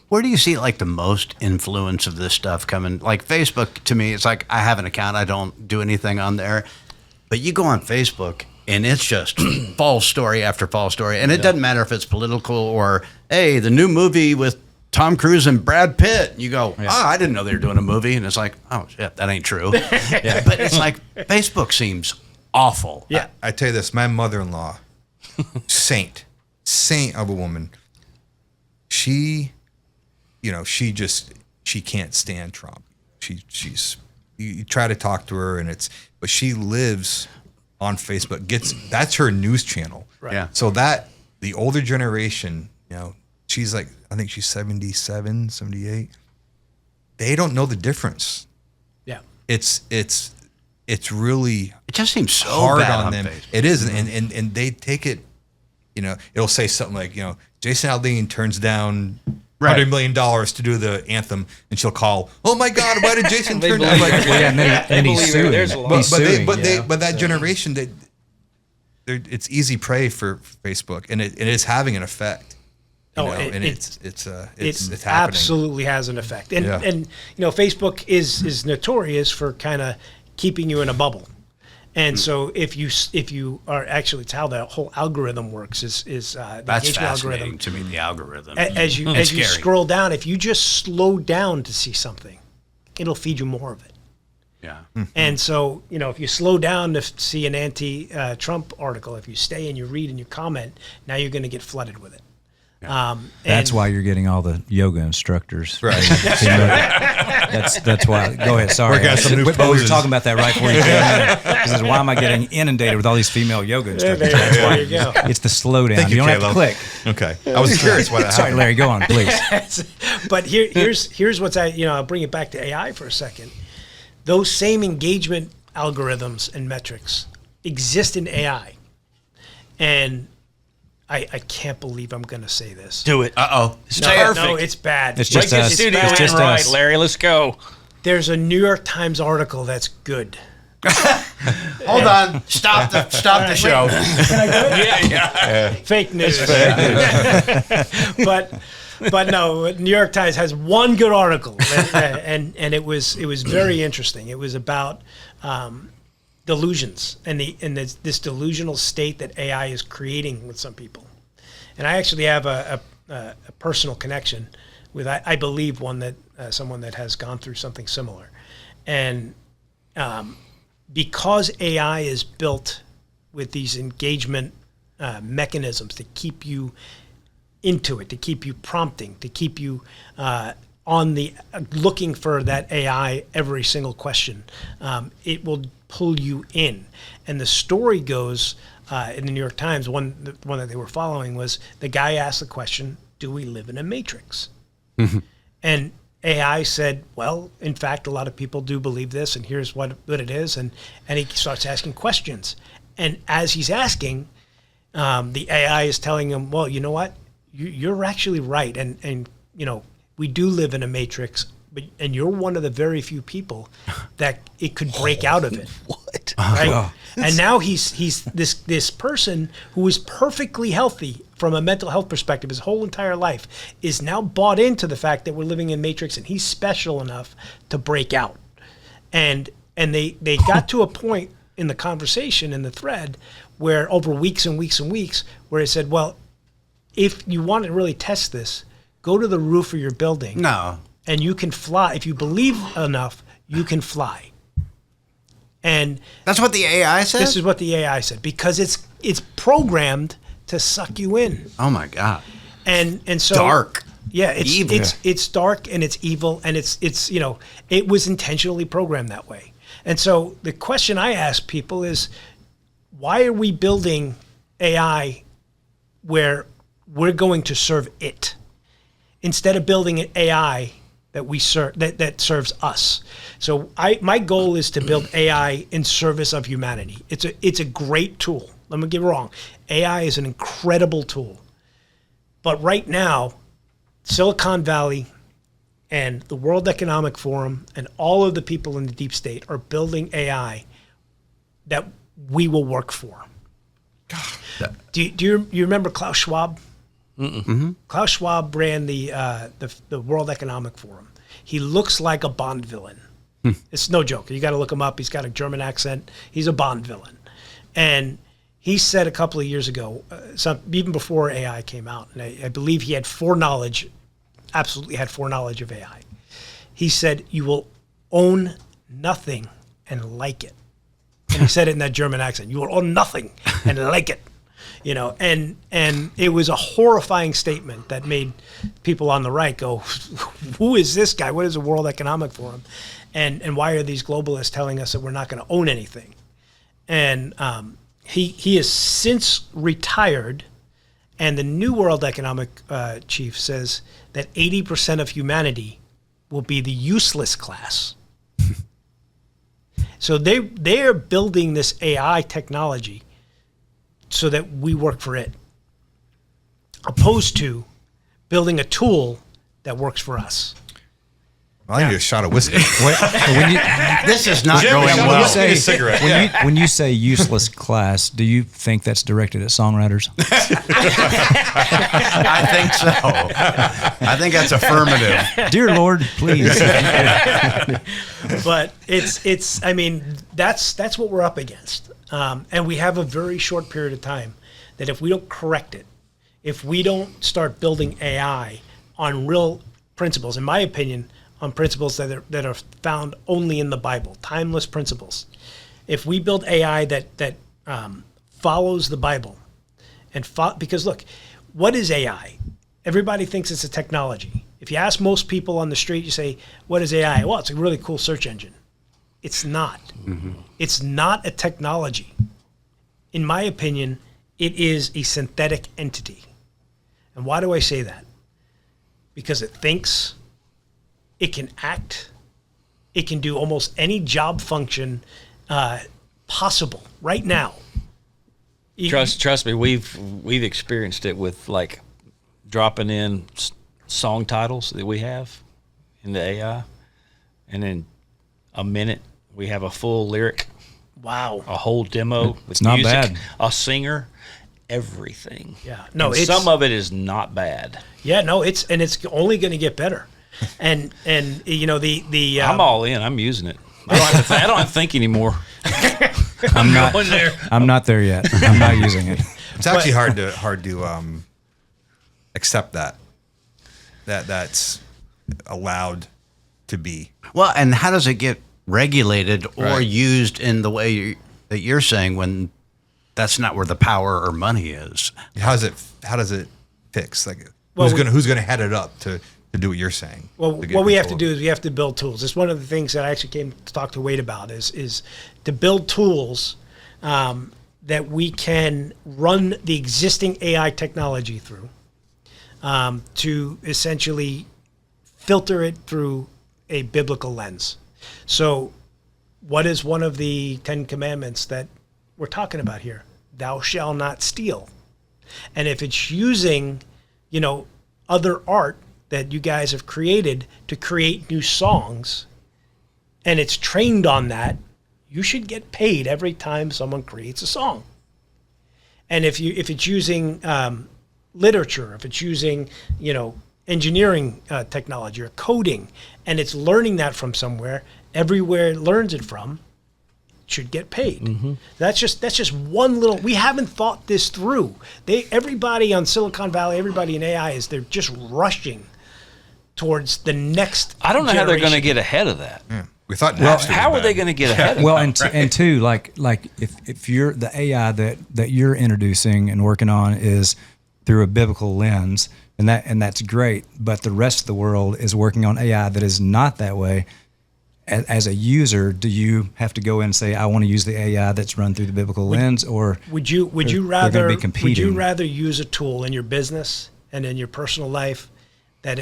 Where do you see like the most influence of this stuff coming? Like Facebook, to me, it's like I have an account. I don't do anything on there. But you go on Facebook and it's just false story after false story. And it doesn't matter if it's political or, hey, the new movie with Tom Cruise and Brad Pitt. You go, I didn't know they were doing a movie. And it's like, oh, shit, that ain't true. But it's like Facebook seems awful. Yeah. I tell you this, my mother-in-law, saint of a woman, she can't stand Trump. You try to talk to her but she lives on Facebook. That's her news channel. Right. Yeah. So that the older generation, she's like, I think she's 77, 78. They don't know the difference. Yeah. It's really It just seems so hard bad on them. Facebook. It is, and they take it. It'll say something like, Jason Aldean turns down $100 million to do the anthem, and she'll call, "Oh my God, why did Jason turn down?" And then he's suing. There's a lot. But that generation, it's easy prey for Facebook, and it is having an effect. It's happening. Absolutely has an effect. And Facebook is notorious for kind of keeping you in a bubble. And so if you are actually, it's how the whole algorithm works is the That's engagement fascinating algorithm. to me, the algorithm. As you scary. scroll down, if you just slow down to see something, it'll feed you more of it. Yeah. And so, if you slow down to see an anti-Trump article, if you stay and you read and you comment, now you're going to get flooded with it. That's why you're getting all the yoga instructors. Right. That's why. Go ahead. Sorry. Work out some new But we were poses. talking about that right before you came in. Because why am I getting inundated with all these female yoga instructors? That's why. There you go. It's the slowdown. Thank You you, don't have to Caleb. click. Okay. I was curious what happened. Sorry, Larry. Go on, please. But here's what's I'll bring it back to AI for a second. Those same engagement algorithms and metrics exist in AI, and I can't believe I'm going to say this. Do it. Uh-oh. No, it's bad. It's just Break the us. studio It's in just right, us. Larry. Let's go. There's a New York Times article that's good Hold on. Stop the show. Can I do it? Yeah. Fake news. but no, New York Times has one good article, and it was very interesting. It was about delusions and this delusional state that AI is creating with some people. And I actually have a personal connection with, I believe, someone that has gone through something similar, and because AI is built with these engagement mechanisms to keep you into it, to keep you prompting, to keep you on the looking for that AI every single question, it will pull you in. And the story goes in the New York Times, the one that they were following was the guy asked the question, do we live in a matrix? And AI said, well, in fact, a lot of people do believe this, and here's what it is. And he starts asking questions. And as he's asking, the AI is telling him, well, you know what? You're actually right. And you know, we do live in a matrix, and you're one of the very few people that it could break out of it. What? Right? And now he's this person who is perfectly healthy from a mental health perspective his whole entire life is now bought into the fact that we're living in matrix and he's special enough to break out. And they got to a point in the conversation in the thread where over weeks and weeks and weeks where it said, well, if you want to really test this, go to the roof of your building. No. And you can fly. If you believe enough, you can fly. And that's what the AI said? This is what the AI said, because it's programmed to suck you in. Oh my God. And so dark. Yeah, evil. It's dark and it's evil, and it's you know, it was intentionally programmed that way. And so the question I ask people is, why are we building AI where we're going to serve it instead of building an AI that we serve that serves us? So my goal is to build AI in service of humanity. It's a great tool. Let me get it wrong. AI is an incredible tool. But right now, Silicon Valley and the World Economic Forum and all of the people in the deep state are building AI that we will work for. Do you remember Klaus Schwab? Mm-hmm. Klaus Schwab ran the World Economic Forum. He looks like a Bond villain. It's no joke. You got to look him up. He's got a German accent. He's a Bond villain. And he said a couple of years ago, even before AI came out, and I believe he had absolutely had foreknowledge of AI. He said, you will own nothing and like it. And he said it in that German accent. You will own nothing and like it. You know, and it was a horrifying statement that made people on the right go, who is this guy? What is the World Economic Forum? And why are these globalists telling us that we're not going to own anything? And he has since retired, and the new World Economic chief says that 80% of humanity will be the useless class. So they're building this AI technology so that we work for it, opposed to building a tool that works for us. Well, I need a shot of whiskey. This is not Jim, going when well. you say a cigarette, When you say useless class, do you think that's directed at songwriters? I think so. I think that's affirmative. Dear Lord, please. But it's I mean, that's what we're up against. And we have a very short period of time that if we don't correct it, if we don't start building AI on real principles, in my opinion, on principles that are found only in the Bible, timeless principles. If we build AI that follows the Bible, because look, what is AI? Everybody thinks it's a technology. If you ask most people on the street, you say, what is AI? Well, it's a really cool search engine. It's not. Mm-hmm. It's not a technology. In my opinion, it is a synthetic entity. And why do I say that? Because it thinks, it can act, it can do almost any job function possible right now. Trust me, we've experienced it with like dropping in song titles that we have in the AI, and in a minute we have a full lyric Wow. a whole demo with not music, bad. a singer, everything. Yeah. No, And it's some of it is not bad. Yeah, no, it's only going to get better. And you know the I'm all in. I'm using it. I don't have to think anymore. I'm not. Going there. I'm not there yet. I'm not using it. It's actually hard to accept that's allowed to be. Well, and how does it get regulated or Right. used in the way that you're saying when that's not where the power or money is? How does it fix? Like Well, who's gonna head it up to do what you're saying? Well, to get what we have to control do is we have to build tools. It's one of the things that I actually came to talk to Wade about is to build tools that we can run the existing AI technology through to essentially filter it through a biblical lens. So what is one of the 10 commandments that we're talking about here? Thou shalt not steal. And if it's using, other art that you guys have created to create new songs, and it's trained on that, you should get paid every time someone creates a song. And if it's using literature, if it's using, engineering technology or coding, and it's learning that from somewhere, everywhere it learns it from should get paid. Mm-hmm. That's just one little. We haven't thought this through. Everybody on Silicon Valley, everybody in AI they're just rushing towards the next. I don't know how they're going to generation. get ahead of that. Yeah. We thought Well, Napster was How are bad. they going to get ahead of Well, that? and two, like if you're the AI that you're introducing and working on is through a biblical lens, and that's great, but the rest of the world is working on AI that is not that way. As a user, do you have to go in and say, I want to use the AI that's run through the biblical lens, or Would you they're gonna rather be would competing? you rather use a tool in your business and in your personal life that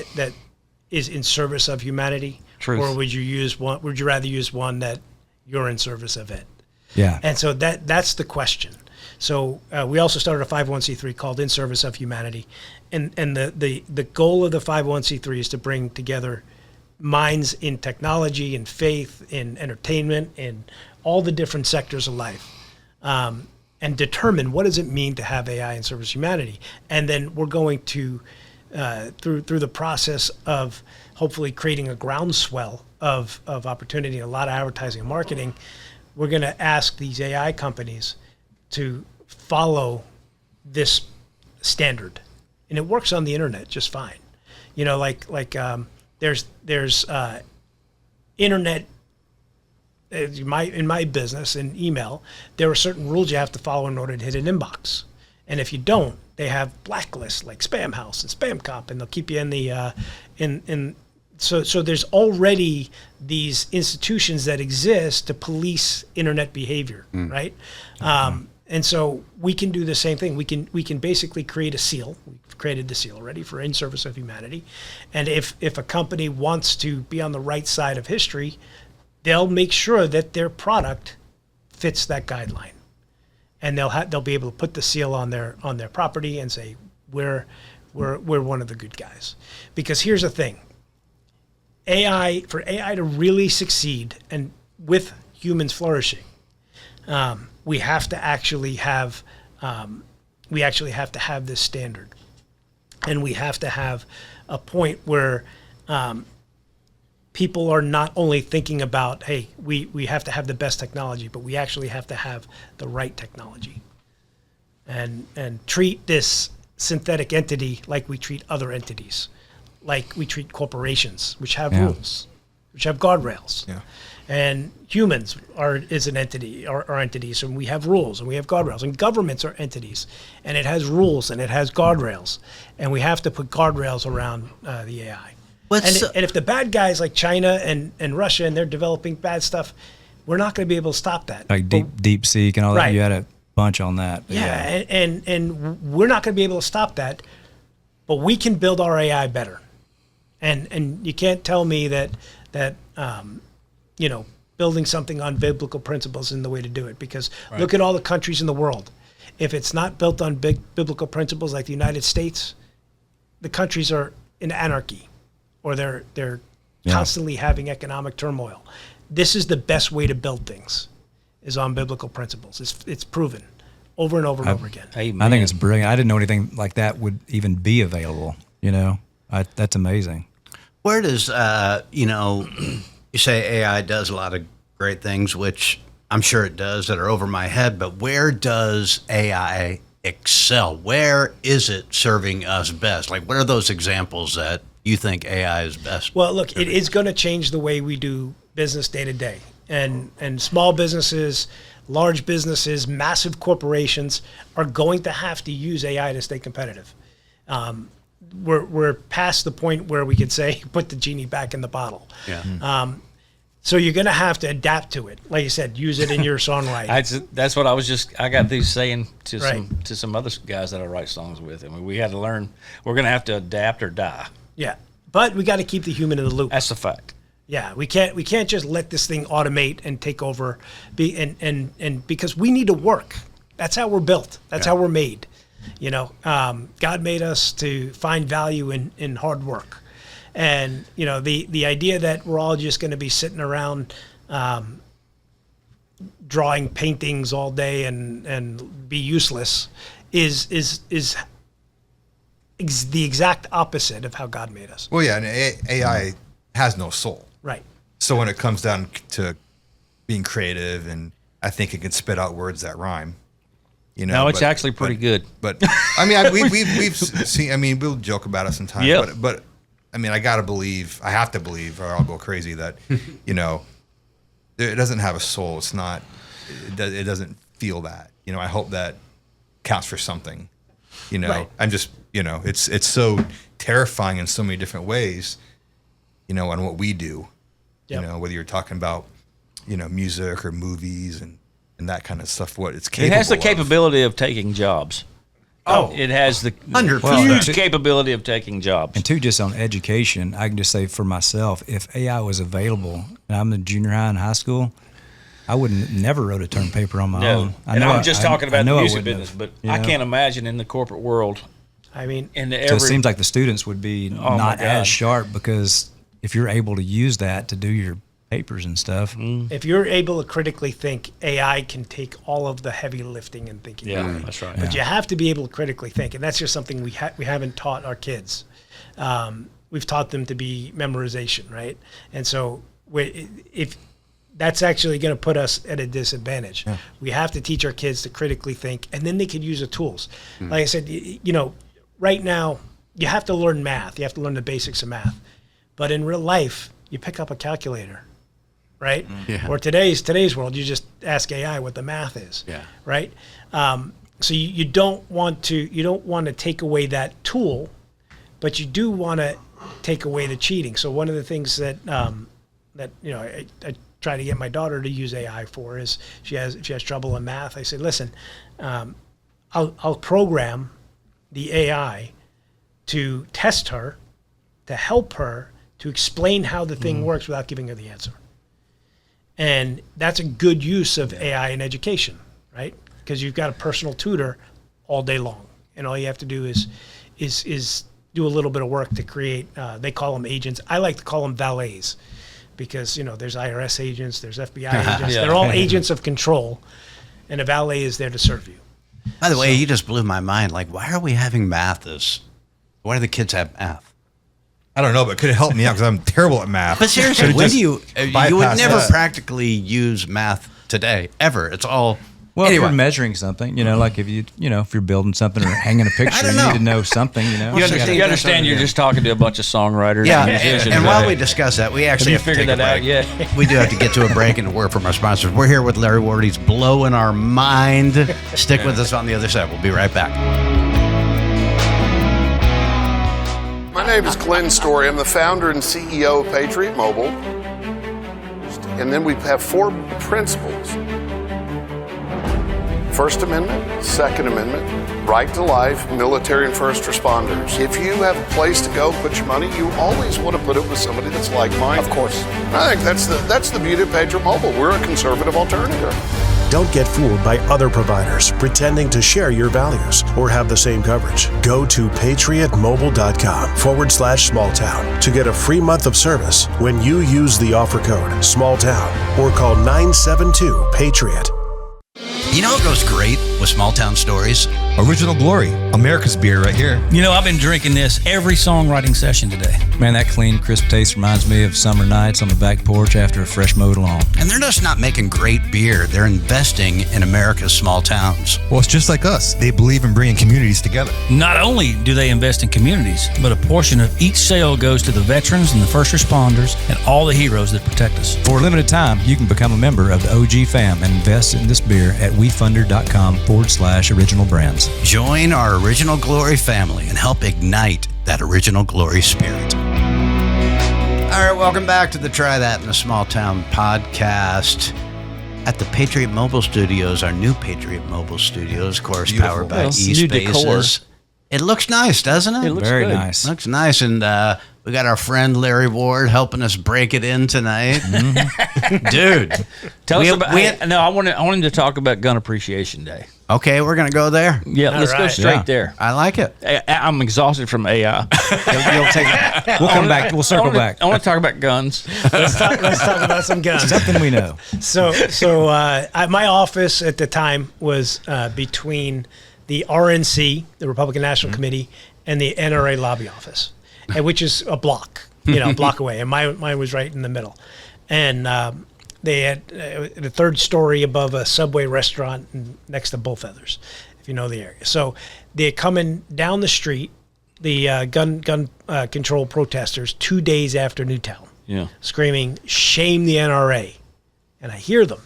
is in service of humanity, Truth. or would you rather use one that you're in service of it? yeah? And so that's the question. So we also started a 501c3 called In Service of Humanity, and the goal of the 501c3 is to bring together minds in technology, in faith, in entertainment, in all the different sectors of life, and determine what does it mean to have AI in service of humanity. And then we're going to, through the process of hopefully creating a groundswell of opportunity, a lot of advertising and marketing, we're going to ask these AI companies to follow this standard. And it works on the internet just fine. There's internet in my business in email. There are certain rules you have to follow in order to hit an inbox, and if you don't, they have blacklists like Spam House and Spam Cop, and they'll keep you in the So there's already these institutions that exist to police internet behavior, right? And so we can do the same thing. We can basically create a seal. We've created the seal already for In Service of Humanity. And if a company wants to be on the right side of history, they'll make sure that their product fits that guideline. And they'll be able to put the seal on their property and say we're one of the good guys. Because here's the thing. For AI to really succeed and with humans flourishing, we have to actually have this standard, and we have to have a point where people are not only thinking about, hey, we have to have the best technology, but we actually have to have the right technology, and treat this synthetic entity like we treat other entities, like we treat corporations, which have rules, which have guardrails. Yeah. And humans is an entity, are entities, and we have rules and we have guardrails. And governments are entities, and it has rules and it has guardrails, and we have to put guardrails around the AI. And if the bad guys like China and Russia and they're developing bad stuff, we're not going to be able to stop that. Like deep seek and all that. Right. You had a bunch on that. But and we're not going to be able to stop that, but we can build our AI better. And you can't tell me that building something on biblical principles isn't the way to do it, because look at all the countries in the world. If it's not built on biblical principles like the United States, the countries are in anarchy, or they're constantly having economic turmoil. This is the best way to build things. is on biblical principles. It's proven over and over and over again. Amen. I think it's brilliant. I didn't know anything like that would even be available. That's amazing. Where does, you say AI does a lot of great things, which I'm sure it does, that are over my head, but where does AI excel? Where is it serving us best? Like, what are those examples that you think AI is best? Well, look, it is going to change the way we do business day to day. And small businesses, large businesses, massive corporations are going to have to use AI to stay competitive. We're past the point where we could say, put the genie back in the bottle. Yeah. So you're going to have to adapt to it. Like you said, use it in your songwriting. That's what I got these saying to Right. some other guys that I write songs with. I mean, we had to learn, we're going to have to adapt or die. Yeah. But we got to keep the human in the loop. That's a fact. Yeah, we can't just let this thing automate and take over, and because we need to work. That's how we're built. That's how we're made. God made us to find value in hard work, and the idea that we're all just going to be sitting around drawing paintings all day and be useless is the exact opposite of how God made us. Well, yeah, and AI has no soul. Right. So when it comes down to being creative, and I think it can spit out words that rhyme. No, it's actually pretty good. But I mean, we've seen. I mean, we'll joke about it sometimes. Yep. But I mean, I have to believe, or I'll go crazy, that it doesn't have a soul. It's not. It doesn't feel that. I hope that counts for something. Right. I'm just. It's so terrifying in so many different ways. On what we do. Yep. Whether you're talking about music or movies and that kind of stuff. What it's capable. It has the of. capability of taking jobs. Oh, It has the 100%. huge capability of taking jobs. And just on education, I can just say for myself, if AI was available and I'm in junior high and high school, I wouldn't never wrote a term paper on my own. I'm just talking about the music business, have, but I can't imagine in the corporate world. I mean, So it seems like the students would be my not God. as sharp, because if you're able to use that to do your papers and stuff. if you're able to critically think, AI can take all of the heavy lifting and thinking. Yeah, that's right. But you have to be able to critically think, and that's just something we haven't taught our kids. We've taught them to be memorization, right? And so if that's actually going to put us at a disadvantage. Yeah. We have to teach our kids to critically think, and then they can use the tools. Like I said, right now you have to learn math. You have to learn the basics of math. But in real life, you pick up a calculator, right? Yeah. Or today's world, you just ask AI what the math is, Yeah. right? So you don't want to take away that tool, but you do want to take away the cheating. So one of the things that I try to get my daughter to use AI for is if she has trouble in math, I say, listen, I'll program the AI to test her, to help her, to explain how the thing works without giving her the answer. And that's a good use of AI in education, right? Because you've got a personal tutor all day long, and all you have to do is do a little bit of work to create. They call them agents. I like to call them valets, because there's IRS agents, there's FBI agents. Yeah. They're all agents of control, and a valet is there to serve you. By the way, you just blew my mind. Like, why are we having math? Why do the kids have math? I don't know, but could it help me out, because I'm terrible at math? But seriously, when do you would bypass never that. practically use math today, ever. It's all. Well, anyway. if you're measuring something, like if if you're building something or hanging a picture, don't you know. need to know something, You understand you're just talking to a bunch of songwriters. Yeah, and musicians. and while we discuss that, we actually Have you have to figured take a that out break. yet? We do have to get to a break and a word from our sponsors. We're here with Larry Ward. He's blowing our mind. Stick with us on the other side. We'll be right back. My name is Glenn Story. I'm the founder and CEO of Patriot Mobile. And then we have 4 principles. First Amendment, Second Amendment, right to life, military and first responders. If you have a place to go put your money, you always want to put it with somebody that's like-minded. Of course. I think that's the beauty of Patriot Mobile. We're a conservative alternative. Don't get fooled by other providers pretending to share your values or have the same coverage. Go to patriotmobile.com/smalltown to get a free month of service when you use the offer code SMALLTOWN or call 972-PATRIOT. You know what goes great with small town stories? Original Glory, America's beer right here. You know, I've been drinking this every songwriting session today. Man, that clean, crisp taste reminds me of summer nights on the back porch after a fresh mowed lawn. And they're just not making great beer. They're investing in America's small towns. Well, it's just like us. They believe in bringing communities together. Not only do they invest in communities, but a portion of each sale goes to the veterans and the first responders and all the heroes that protect us. For a limited time, you can become a member of the OG fam and invest in this beer at wefunder.com/original brands. Join our Original Glory family and help ignite that Original Glory spirit. All right, welcome back to the Try That in a Small Town podcast at the Patriot Mobile Studios, our new Patriot Mobile Studios, of course, powered by New decor. eSpaces. It looks nice, doesn't it? It looks Very good. nice. Looks nice, and we got our friend Larry Ward helping us break it in tonight. Dude, Tell us about. I want him to talk about Gun Appreciation Day. okay, we're gonna go there. Yeah, let's go right. straight there. I like it. I'm exhausted from AI. We'll come back. We'll circle back. I want to talk about guns. Let's talk about some guns. Something we know. So my office at the time was between the RNC, the Republican National Committee, and the NRA lobby office, and which is a block, a block away. And mine was right in the middle. And they had the third story above a Subway restaurant next to Bullfeathers, if you know the area. So they're coming down the street, the gun control protesters, 2 days after Newtown, screaming, "Shame the NRA." And I hear them.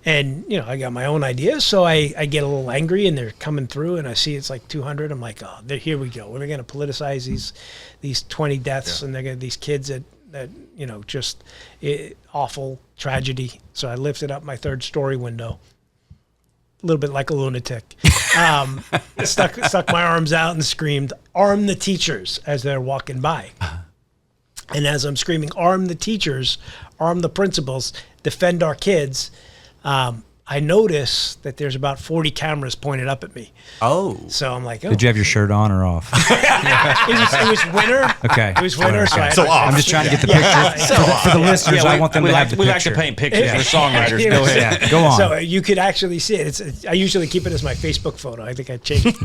And, I got my own ideas, so I get a little angry, and they're coming through, and I see it's like 200. I'm like, oh, here we go. We're going to politicize these 20 deaths, and they're going to these kids that just awful tragedy. So I lifted up my third story window, a little bit like a lunatic, stuck my arms out and screamed, "Arm the teachers," as they're walking by. And as I'm screaming, "Arm the teachers, arm the principals, defend our kids," I notice that there's about 40 cameras pointed up at me. Oh. So I'm like, oh. Did you have your shirt on or off? It was winter. Okay. It was winter. Okay. So I'm just trying to get the picture. For the listeners, I want them to have the we picture. like to paint pictures for songwriters. Go ahead. Yeah, go on. So you could actually see it. I usually keep it as my Facebook photo. I think I changed it.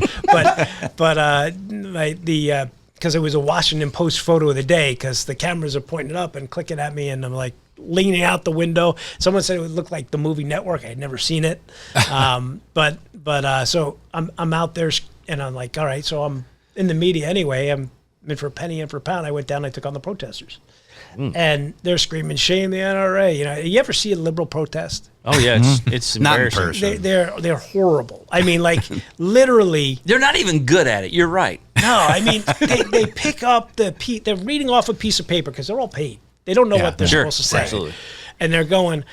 Because it was a Washington Post photo of the day, because the cameras are pointing up and clicking at me, and I'm like leaning out the window. Someone said it would look like the movie Network. I had never seen it. So I'm out there, and I'm like, all right, so I'm in the media anyway. I'm in for a penny, in for a pound. I went down, I took on the protesters. And they're screaming, "Shame the NRA." You ever see a liberal protest? Oh yeah, it's Not in embarrassing. person. They're horrible. I mean, like literally. They're not even good at it. You're right. No, I mean they pick up they're reading off a piece of paper because they're all paid. They don't know what they're supposed to say, absolutely. And they're going.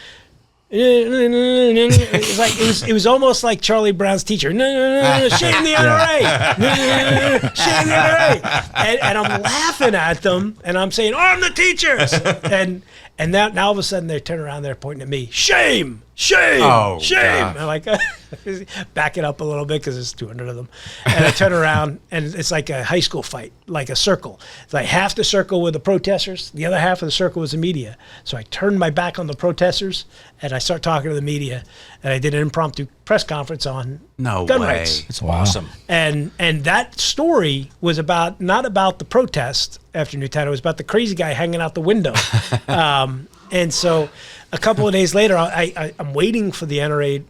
It's like it was almost like Charlie Brown's teacher. Shame the NRA. Shame the NRA. And I'm laughing at them, and I'm saying, "Arm the teachers." And now all of a sudden they turn around, they're pointing at me. Shame, shame, shame. I'm like, back it up a little bit because there's 200 of them. And I turn around, and it's like a high school fight, like a circle. It's like half the circle were the protesters, the other half of the circle was the media. So I turned my back on the protesters, and I start talking to the media, and I did an impromptu press conference on gun rights. It's awesome. And that story was not about the protest after Newtown. It was about the crazy guy hanging out the window. And so a couple of days later, I'm waiting for the NRA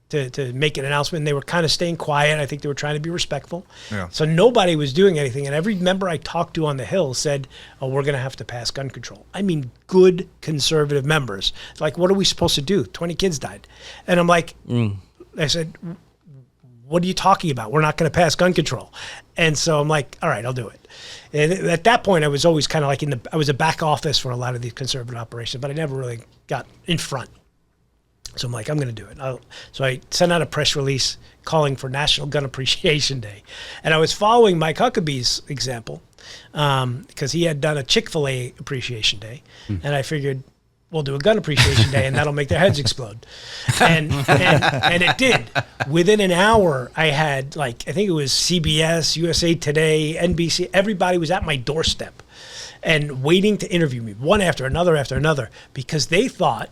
to make an announcement. And they were kind of staying quiet. I think they were trying to be respectful. Yeah. So nobody was doing anything. And every member I talked to on the Hill said, "Oh, we're going to have to pass gun control." I mean, good conservative members. Like, what are we supposed to do? 20 kids died. And I'm like, I said, "What are you talking about? We're not going to pass gun control." And so I'm like, all right, I'll do it. And at that point, I was always kind of like I was a back office for a lot of these conservative operations, but I never really got in front. So I'm like, I'm going to do it. So I sent out a press release calling for National Gun Appreciation Day. And I was following Mike Huckabee's example because he had done a Chick-fil-A Appreciation Day. And I figured, we'll do a gun appreciation day and that'll make their heads explode. And it did. Within an hour, I had I think it was CBS, USA Today, NBC, everybody was at my doorstep and waiting to interview me, one after another, because they thought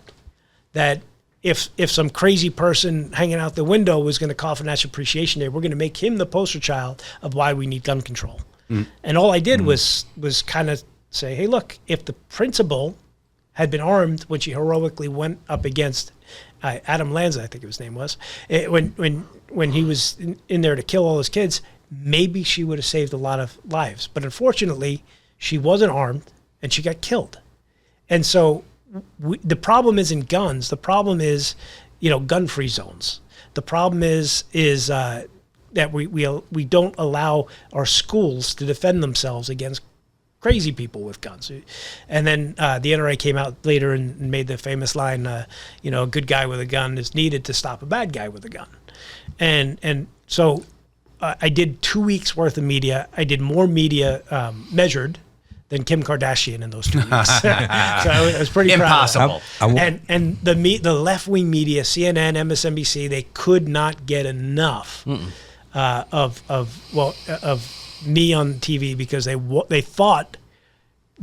that if some crazy person hanging out the window was going to call for National Appreciation Day, we're going to make him the poster child of why we need gun control. And all I did was kind of say, hey, look, if the principal had been armed when she heroically went up against Adam Lanza, I think his name was, when he was in there to kill all his kids, maybe she would have saved a lot of lives. But unfortunately, she wasn't armed and she got killed. And so the problem isn't guns. The problem is, gun-free zones. The problem is that we don't allow our schools to defend themselves against crazy people with guns. And then the NRA came out later and made the famous line, a good guy with a gun is needed to stop a bad guy with a gun. And so I did 2 weeks worth of media. I did more media measured than Kim Kardashian in those 2 weeks. So I was pretty Impossible. proud of that. And the left-wing media, CNN, MSNBC, they could not get enough of me on TV because they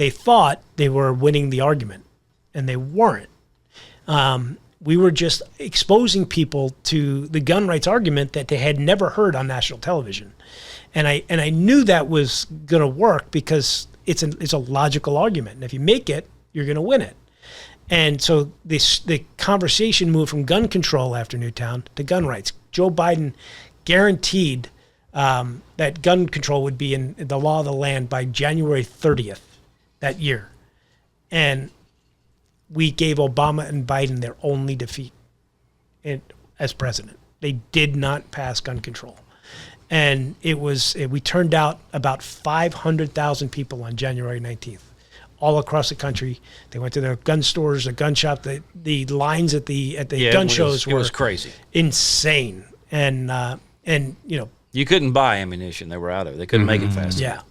thought they were winning the argument, and they weren't. We were just exposing people to the gun rights argument that they had never heard on national television, and I knew that was going to work because it's a logical argument, and if you make it, you're going to win it. And so the conversation moved from gun control after Newtown to gun rights. Joe Biden guaranteed that gun control would be in the law of the land by January 30th that year. And we gave Obama and Biden their only defeat as president. They did not pass gun control. And we turned out about 500,000 people on January 19th, all across the country. They went to their gun stores, the gun shop. The lines at the gun shows were crazy, insane. And you couldn't buy ammunition. They were out of it. They couldn't make it fast enough. Yeah.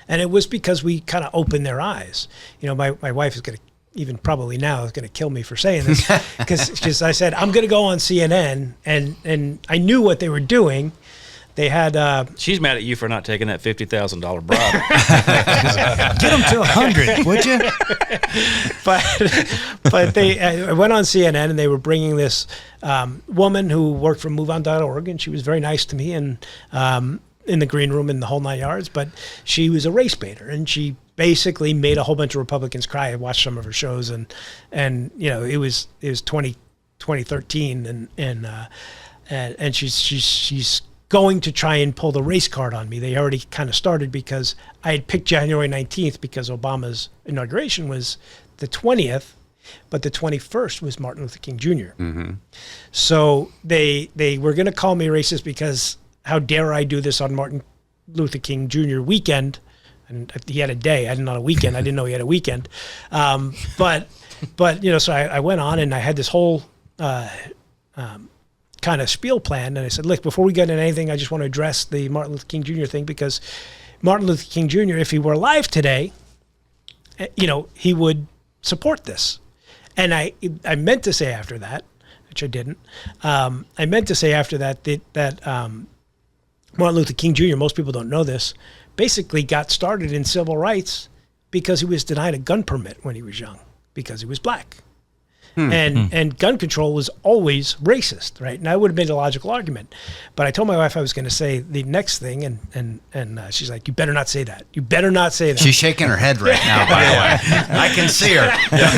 And it was because we kind of opened their eyes. My wife is going to, even probably now, is going to kill me for saying this, because I said, I'm going to go on CNN, and I knew what they were doing. They had... She's mad at you for not taking that $50,000 bribe. Get them to 100, would you? But I went on CNN, and they were bringing this woman who worked for MoveOn.org, and she was very nice to me, and in the green room and the whole 9 yards, but she was a race baiter, and she basically made a whole bunch of Republicans cry. I watched some of her shows, and it was 2013, and she's going to try and pull the race card on me. They already kind of started because I had picked January 19th because Obama's inauguration was the 20th, but the 21st was Martin Luther King Jr. Mm-hmm. So they were going to call me racist because how dare I do this on Martin Luther King Jr. weekend? And he had a day. I didn't know a weekend. I didn't know he had a weekend. But so I went on and I had this whole kind of spiel planned. And I said, look, before we get into anything, I just want to address the Martin Luther King Jr. thing, because Martin Luther King Jr., if he were alive today, he would support this. And I meant to say after that, which I didn't, I meant to say after that Martin Luther King Jr., most people don't know this, basically got started in civil rights because he was denied a gun permit when he was young, because he was black. And gun control was always racist, right? And I would have made a logical argument. But I told my wife I was going to say the next thing, and she's like, you better not say that. You better not say that. She's shaking her head right now, by the way. I can see her.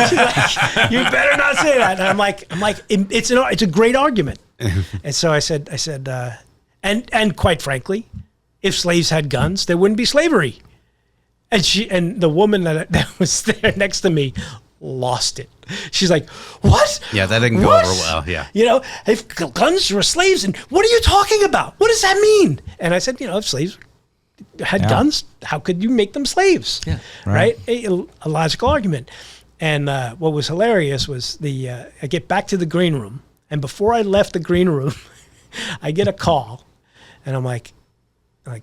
She's like, you better not say that. And I'm like, it's a great argument. And so I said, and quite frankly, if slaves had guns, there wouldn't be slavery. And the woman that was there next to me lost it. She's like, what? Yeah, that didn't go over well. Yeah. If guns were slaves, and what are you talking about? What does that mean? And I said, if slaves had guns, how could you make them slaves? Yeah. Right? A logical argument. And what was hilarious was I get back to the green room, and before I left the green room, I get a call, and I'm like,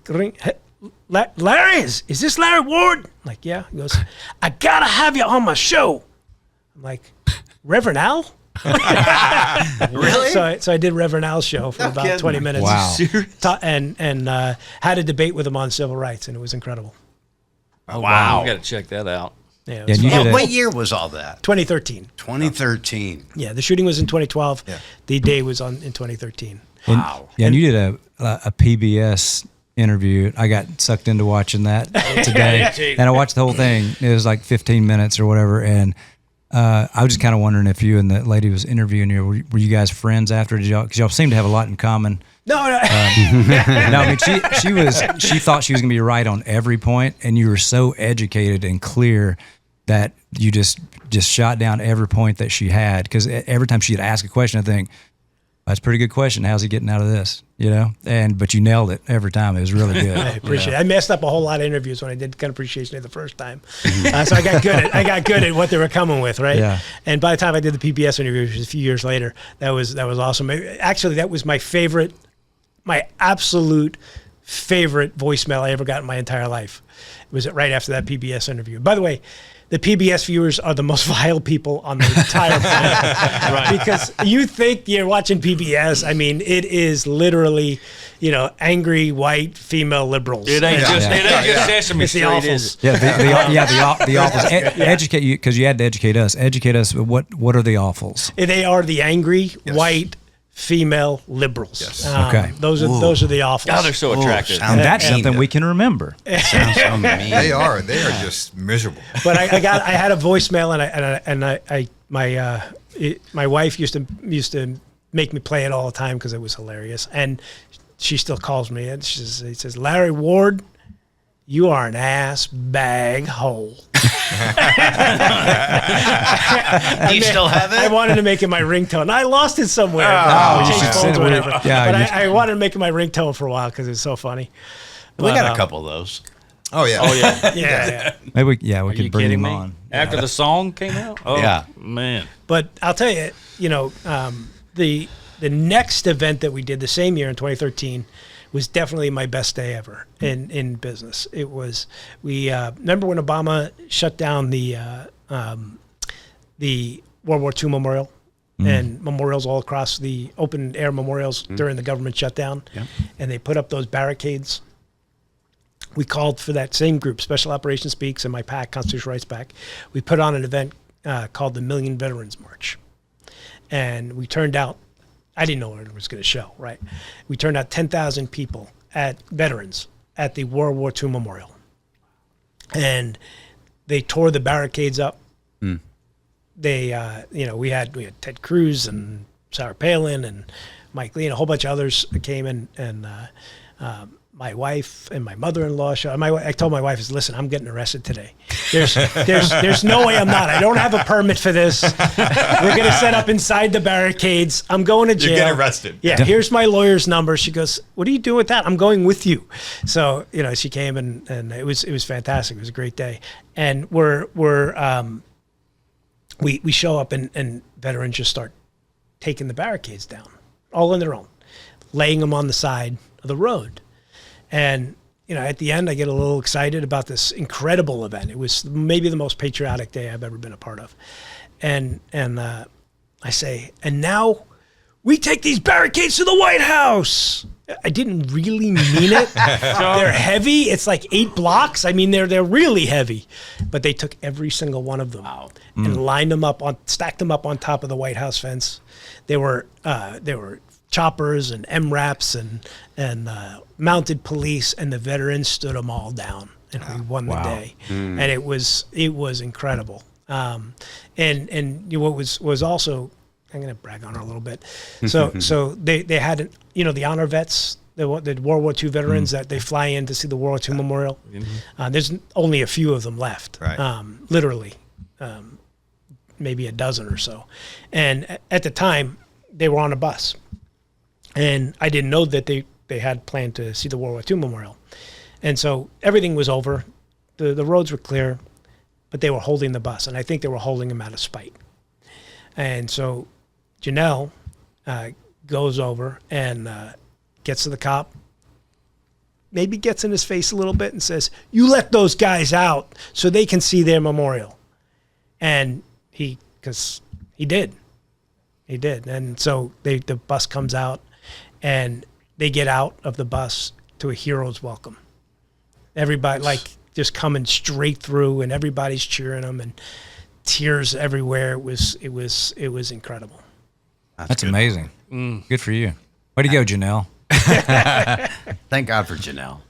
ring. Larry, is this Larry Ward? I'm like, yeah. He goes, I gotta have you on my show. I'm like, Reverend Al? Really? So I did Reverend Al's show for about 20 minutes. Wow. And had a debate with him on civil rights, and it was incredible. Wow. I got to check that out. Yeah, it Yeah, was and you fun. did What year was all that? 2013. 2013. Yeah, the shooting was in 2012. Yeah. The day was in 2013. Wow. Yeah, and you did a PBS interview. I got sucked into watching that today, and I watched the whole thing. It was like 15 minutes or whatever, and I was just kind of wondering if you and the lady who was interviewing you were you guys friends after? Did y'all? Because y'all seem to have a lot in common. No. No, I mean she thought she was gonna be right on every point, and you were so educated and clear that you just shot down every point that she had. Because every time she'd ask a question, I think, that's a pretty good question. How's he getting out of this? You know, but you nailed it every time. It was really good. I appreciate it. I messed up a whole lot of interviews when I did Gun Appreciation Day the first time. So I got good at what they were coming with, right? Yeah. And by the time I did the PBS interview, which was a few years later, that was awesome. Actually, that was my absolute favorite voicemail I ever got in my entire life. It was right after that PBS interview. By the way, the PBS viewers are the most vile people on the entire planet. Right. Because you think you're watching PBS. I mean, it is literally, angry white female liberals. It ain't just Sesame It's the Street, awfuls. is it? Yeah, the awfuls. Educate you, because you had to educate us. Educate us. What are the awfuls? They are the angry white female liberals. Yes. Okay. Those are the awfuls. Oh, they're so attractive. And that's something we can remember. Sounds so mean. They are just miserable. But I had a voicemail, my wife used to make me play it all the time because it was hilarious, and she still calls me and she says, Larry Ward, you are an ass bag hole. Do you still have it? I wanted to make it my ringtone. I lost it somewhere. you Changed should phones send or it. whatever. Yeah, But I wanted to make it my ringtone for a while because it's so funny. We got a couple of those. Oh yeah. Oh, yeah. Yeah. Maybe we Are you could bring kidding him me? on. After the song came out? Oh, Yeah. man. But I'll tell you, the next event that we did the same year in 2013 was definitely my best day ever in business. It was, remember when Obama shut down the World War II memorial and memorials all across the open air memorials during the government shutdown, and they put up those barricades. We called for that same group, Special Operations Speaks and my PAC, Constitutional Rights PAC. We put on an event called the Million Veterans March. And we turned out, I didn't know what it was going to show, right? We turned out 10,000 people veterans at the World War II memorial. And they tore the barricades up. They, we had Ted Cruz and Sarah Palin and Mike Lee and a whole bunch of others that came in, and my wife and my mother-in-law showed. I told my wife, listen, I'm getting arrested today. There's no way I'm not. I don't have a permit for this. We're going to set up inside the barricades. I'm going to jail. You're getting arrested. Yeah, here's my lawyer's number. She goes, what are you doing with that? I'm going with you. So, she came and it was fantastic. It was a great day. And we show up and veterans just start taking the barricades down, all on their own, laying them on the side of the road. And, at the end, I get a little excited about this incredible event. It was maybe the most patriotic day I've ever been a part of. And I say, and now we take these barricades to the White House. I didn't really mean it. They're heavy. It's like 8 blocks. I mean, they're really heavy. But they took every single one of them and lined them up stacked them up on top of the White House fence. They were choppers and MRAPs and mounted police, and the veterans stood them all down, and we won the day. And it was incredible. And what was also, I'm going to brag on her a little bit. So they had the honor vets, the World War II veterans that they fly in to see the World War II memorial. There's only a few of them left, Right. literally, maybe a dozen or so. And at the time, they were on a bus. And I didn't know that they had planned to see the World War II memorial. And so everything was over. The roads were clear, but they were holding the bus. And I think they were holding him out of spite. And so Janelle goes over and gets to the cop, maybe gets in his face a little bit and says, you let those guys out so they can see their memorial. And because He did. And so the bus comes out, and they get out of the bus to a hero's welcome. Everybody like just coming straight through, and everybody's cheering them, and tears everywhere. It was incredible. That's amazing. Good for you. Way to go, Janelle. Thank God for Janelle.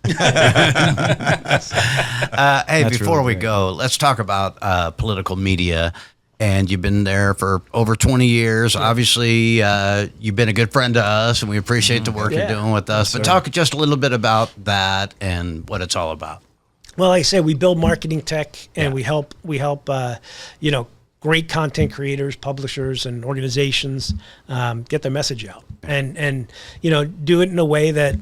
Hey, That's before really we great. go, let's talk about political media. And you've been there for over 20 years. Obviously, you've been a good friend to us, and we appreciate the work you're doing with us. But talk just a little bit about that and what it's all about. Well, like I said, we build marketing tech, and we help great content creators, publishers, and organizations get their message out, and do it in a way that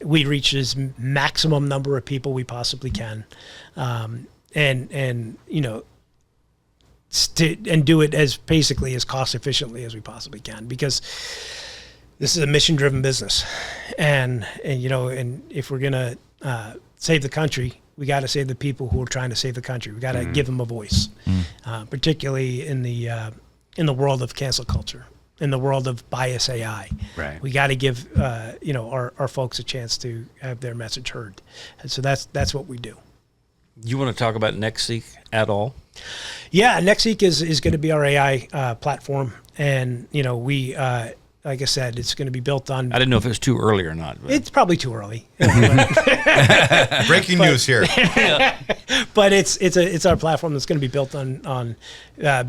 we reach as maximum number of people we possibly can, and do it as basically as cost efficiently as we possibly can, because this is a mission driven business, and if we're gonna save the country, we got to save the people who are trying to save the country. We got to give them a voice, particularly in the world of cancel culture, in the world of bias AI. Right. We got to give our folks a chance to have their message heard, and so that's what we do. You want to talk about NextSeek at all? Yeah, NextSeek is going to be our AI platform, and we like I said, it's going to be built on. I didn't know if it was too early or not. But. It's probably too early. Breaking news here. But it's our platform that's going to be built on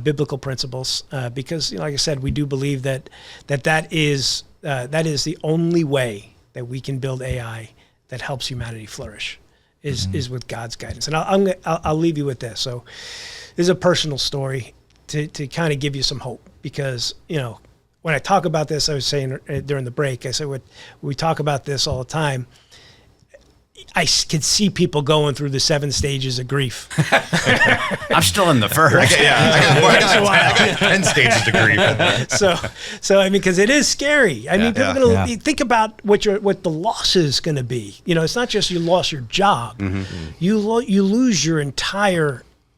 biblical principles, because like I said, we do believe that is the only way that we can build AI that helps humanity flourish is with God's guidance. And I'll leave you with this. So this is a personal story to kind of give you some hope, because when I talk about this, I was saying during the break, I said we talk about this all the time. I could see people going through the 7 stages of grief. I'm still in the first. I got 10 stages to grief. So I mean, because it is scary. I mean, people are going to think about what the loss is going to be. It's not just you lost your job. You lose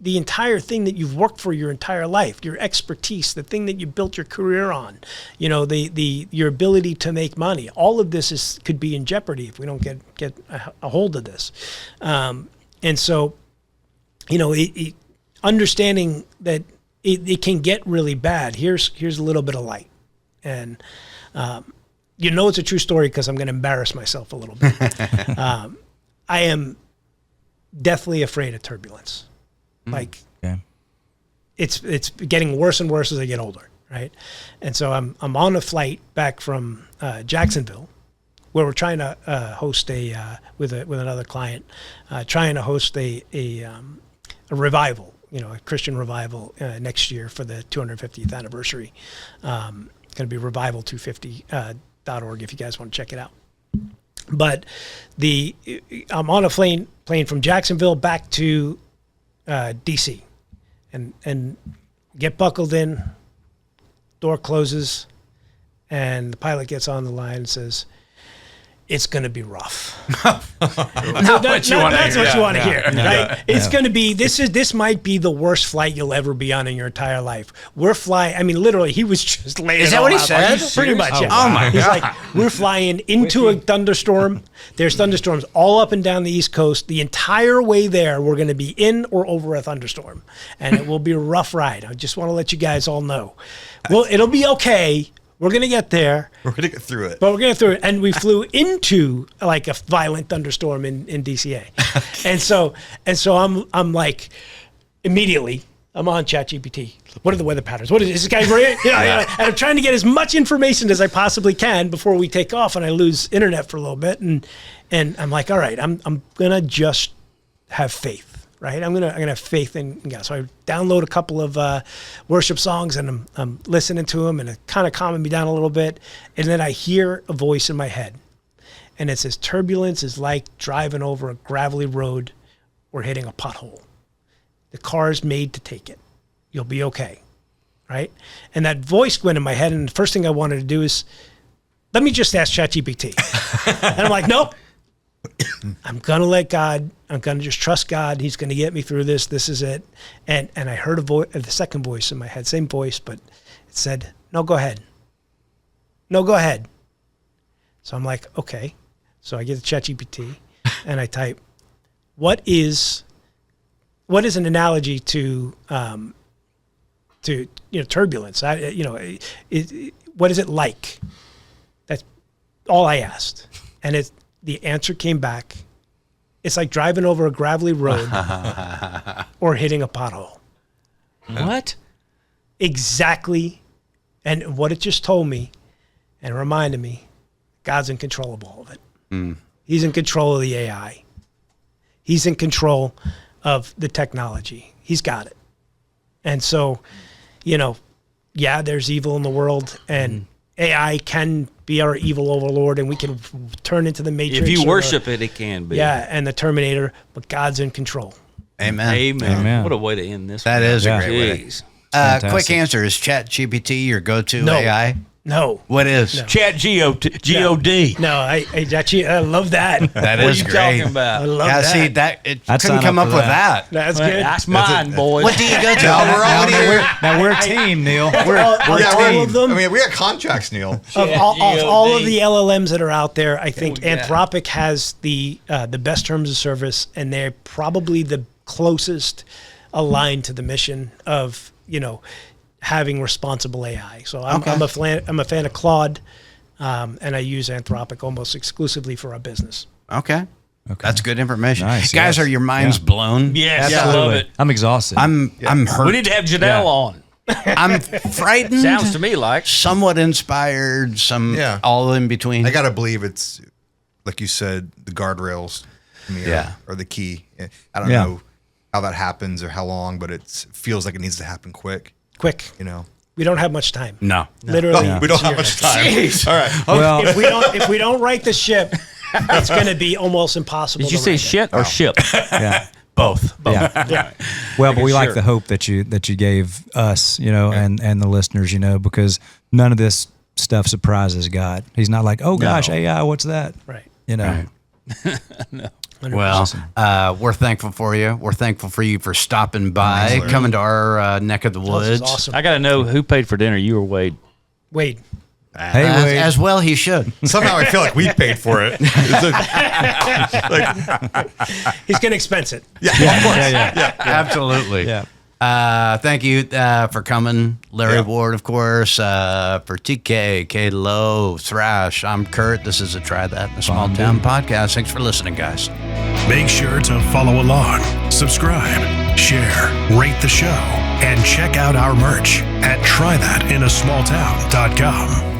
the entire thing that you've worked for your entire life, your expertise, the thing that you built your career on, your ability to make money. All of this could be in jeopardy if we don't get a hold of this. And so, understanding that it can get really bad. Here's a little bit of light, and it's a true story because I'm going to embarrass myself a little bit. I am deathly afraid of turbulence. It's getting worse and worse as I get older, right? And so I'm on a flight back from Jacksonville, where we're trying to host with another client, trying to host a revival, a Christian revival next year for the 250th anniversary. Going to be revival250.org if you guys want to check it out. But I'm on a plane from Jacksonville back to DC, and get buckled in, door closes, and the pilot gets on the line and says, "It's going to be rough." That's what you want to hear, right? It's going to be. This might be the worst flight you'll ever be on in your entire life. We're flying. I mean, literally, he was just laying. Is that what he said? Pretty much. Yeah. Oh my God! He's like, we're flying into a thunderstorm. There's thunderstorms all up and down the East Coast. The entire way there, we're going to be in or over a thunderstorm, and it will be a rough ride. I just want to let you guys all know. Well, it'll be okay. We're going to get there. We're going to get through it. But we're going to get through it. And we flew into like a violent thunderstorm in DCA. and so I'm like, immediately, I'm on ChatGPT. What are the weather patterns? What is this guy? And I'm trying to get as much information as I possibly can before we take off, and I lose internet for a little bit. And I'm like, all right, I'm going to just have faith. Right, I'm gonna have faith in God. So I download a couple of worship songs, and I'm listening to them, and it kind of calming me down a little bit. And then I hear a voice in my head, and it says, "Turbulence is like driving over a gravelly road or hitting a pothole. The car is made to take it. You'll be okay." Right, and that voice went in my head, and the first thing I wanted to do is, let me just ask ChatGPT. And I'm like, nope. I'm gonna let God I'm going to just trust God. He's going to get me through this. This is it. And I heard the second voice in my head, same voice, but it said, no, go ahead. No, go ahead. So I'm like, okay. So I get the ChatGPT and I type, what is an analogy to turbulence? What is it like? That's all I asked. And the answer came back. It's like driving over a gravelly road or hitting a pothole. What? Exactly. And what it just told me and reminded me, God's in control of all of it. He's in control of the AI. He's in control of the technology. He's got it. And so, there's evil in the world, and AI can be our evil overlord, and we can turn into the Matrix. If you worship it, it can be. Yeah, and the Terminator, but God's in control. Amen. Amen. What a way to end this. That is a great way. Jeez. Quick answer, is ChatGPT your go-to AI? No. What is? No. Chat G-O-D. No, I love that. That What is are you great. talking about? I love Yeah, that. see, that it I'd couldn't sign come up up for with that. that. That's good. That's mine, boys. What do you go to? Now we're a team, Neil. We're All a team. of them. I mean, we got contracts, Neil. Of all of the LLMs that are out there, I think yeah. Anthropic has the best terms of service, and they're probably the closest aligned to the mission of having responsible AI. So I'm a fan of Claude, and I use Anthropic almost exclusively for our business. Okay. That's good information. Nice, Guys, yes. are your minds blown? Yes, I love Absolutely. it. I'm exhausted. I'm hurt. We need to have Janelle on. I'm frightened. Sounds to me like. somewhat inspired, all in between. I got to believe it's, like you said, the guardrails to me are the key. I don't know how that happens or how long, but it feels like it needs to happen quick. Quick. We don't have much time. No. Literally. We don't have much time. Jeez. All right. well, If we don't right the ship, it's going to be almost impossible. Did you to say right shit or ship? yeah. Both. Yeah. Well, but we like the hope that you gave us, and the listeners, because none of this stuff surprises God. He's not like, oh gosh, AI, what's that? Right. Right. No. Well, we're thankful for you. We're thankful for you for stopping by, coming to our neck of the This woods. is awesome. I got to know who paid for dinner, you or Wade. Wade. Hey, Wade. As well, he should. Somehow I feel like we paid for it. He's going to expense it. Yeah. Absolutely. Yeah. Thank you for coming, Larry Ward, of course, for TK, K-Lo, Thrash. I'm Kurt. This is a Try That in a Small Town podcast. Thanks for listening, guys. Make sure to follow along, subscribe, share, rate the show, and check out our merch at trythatinasmalltown.com.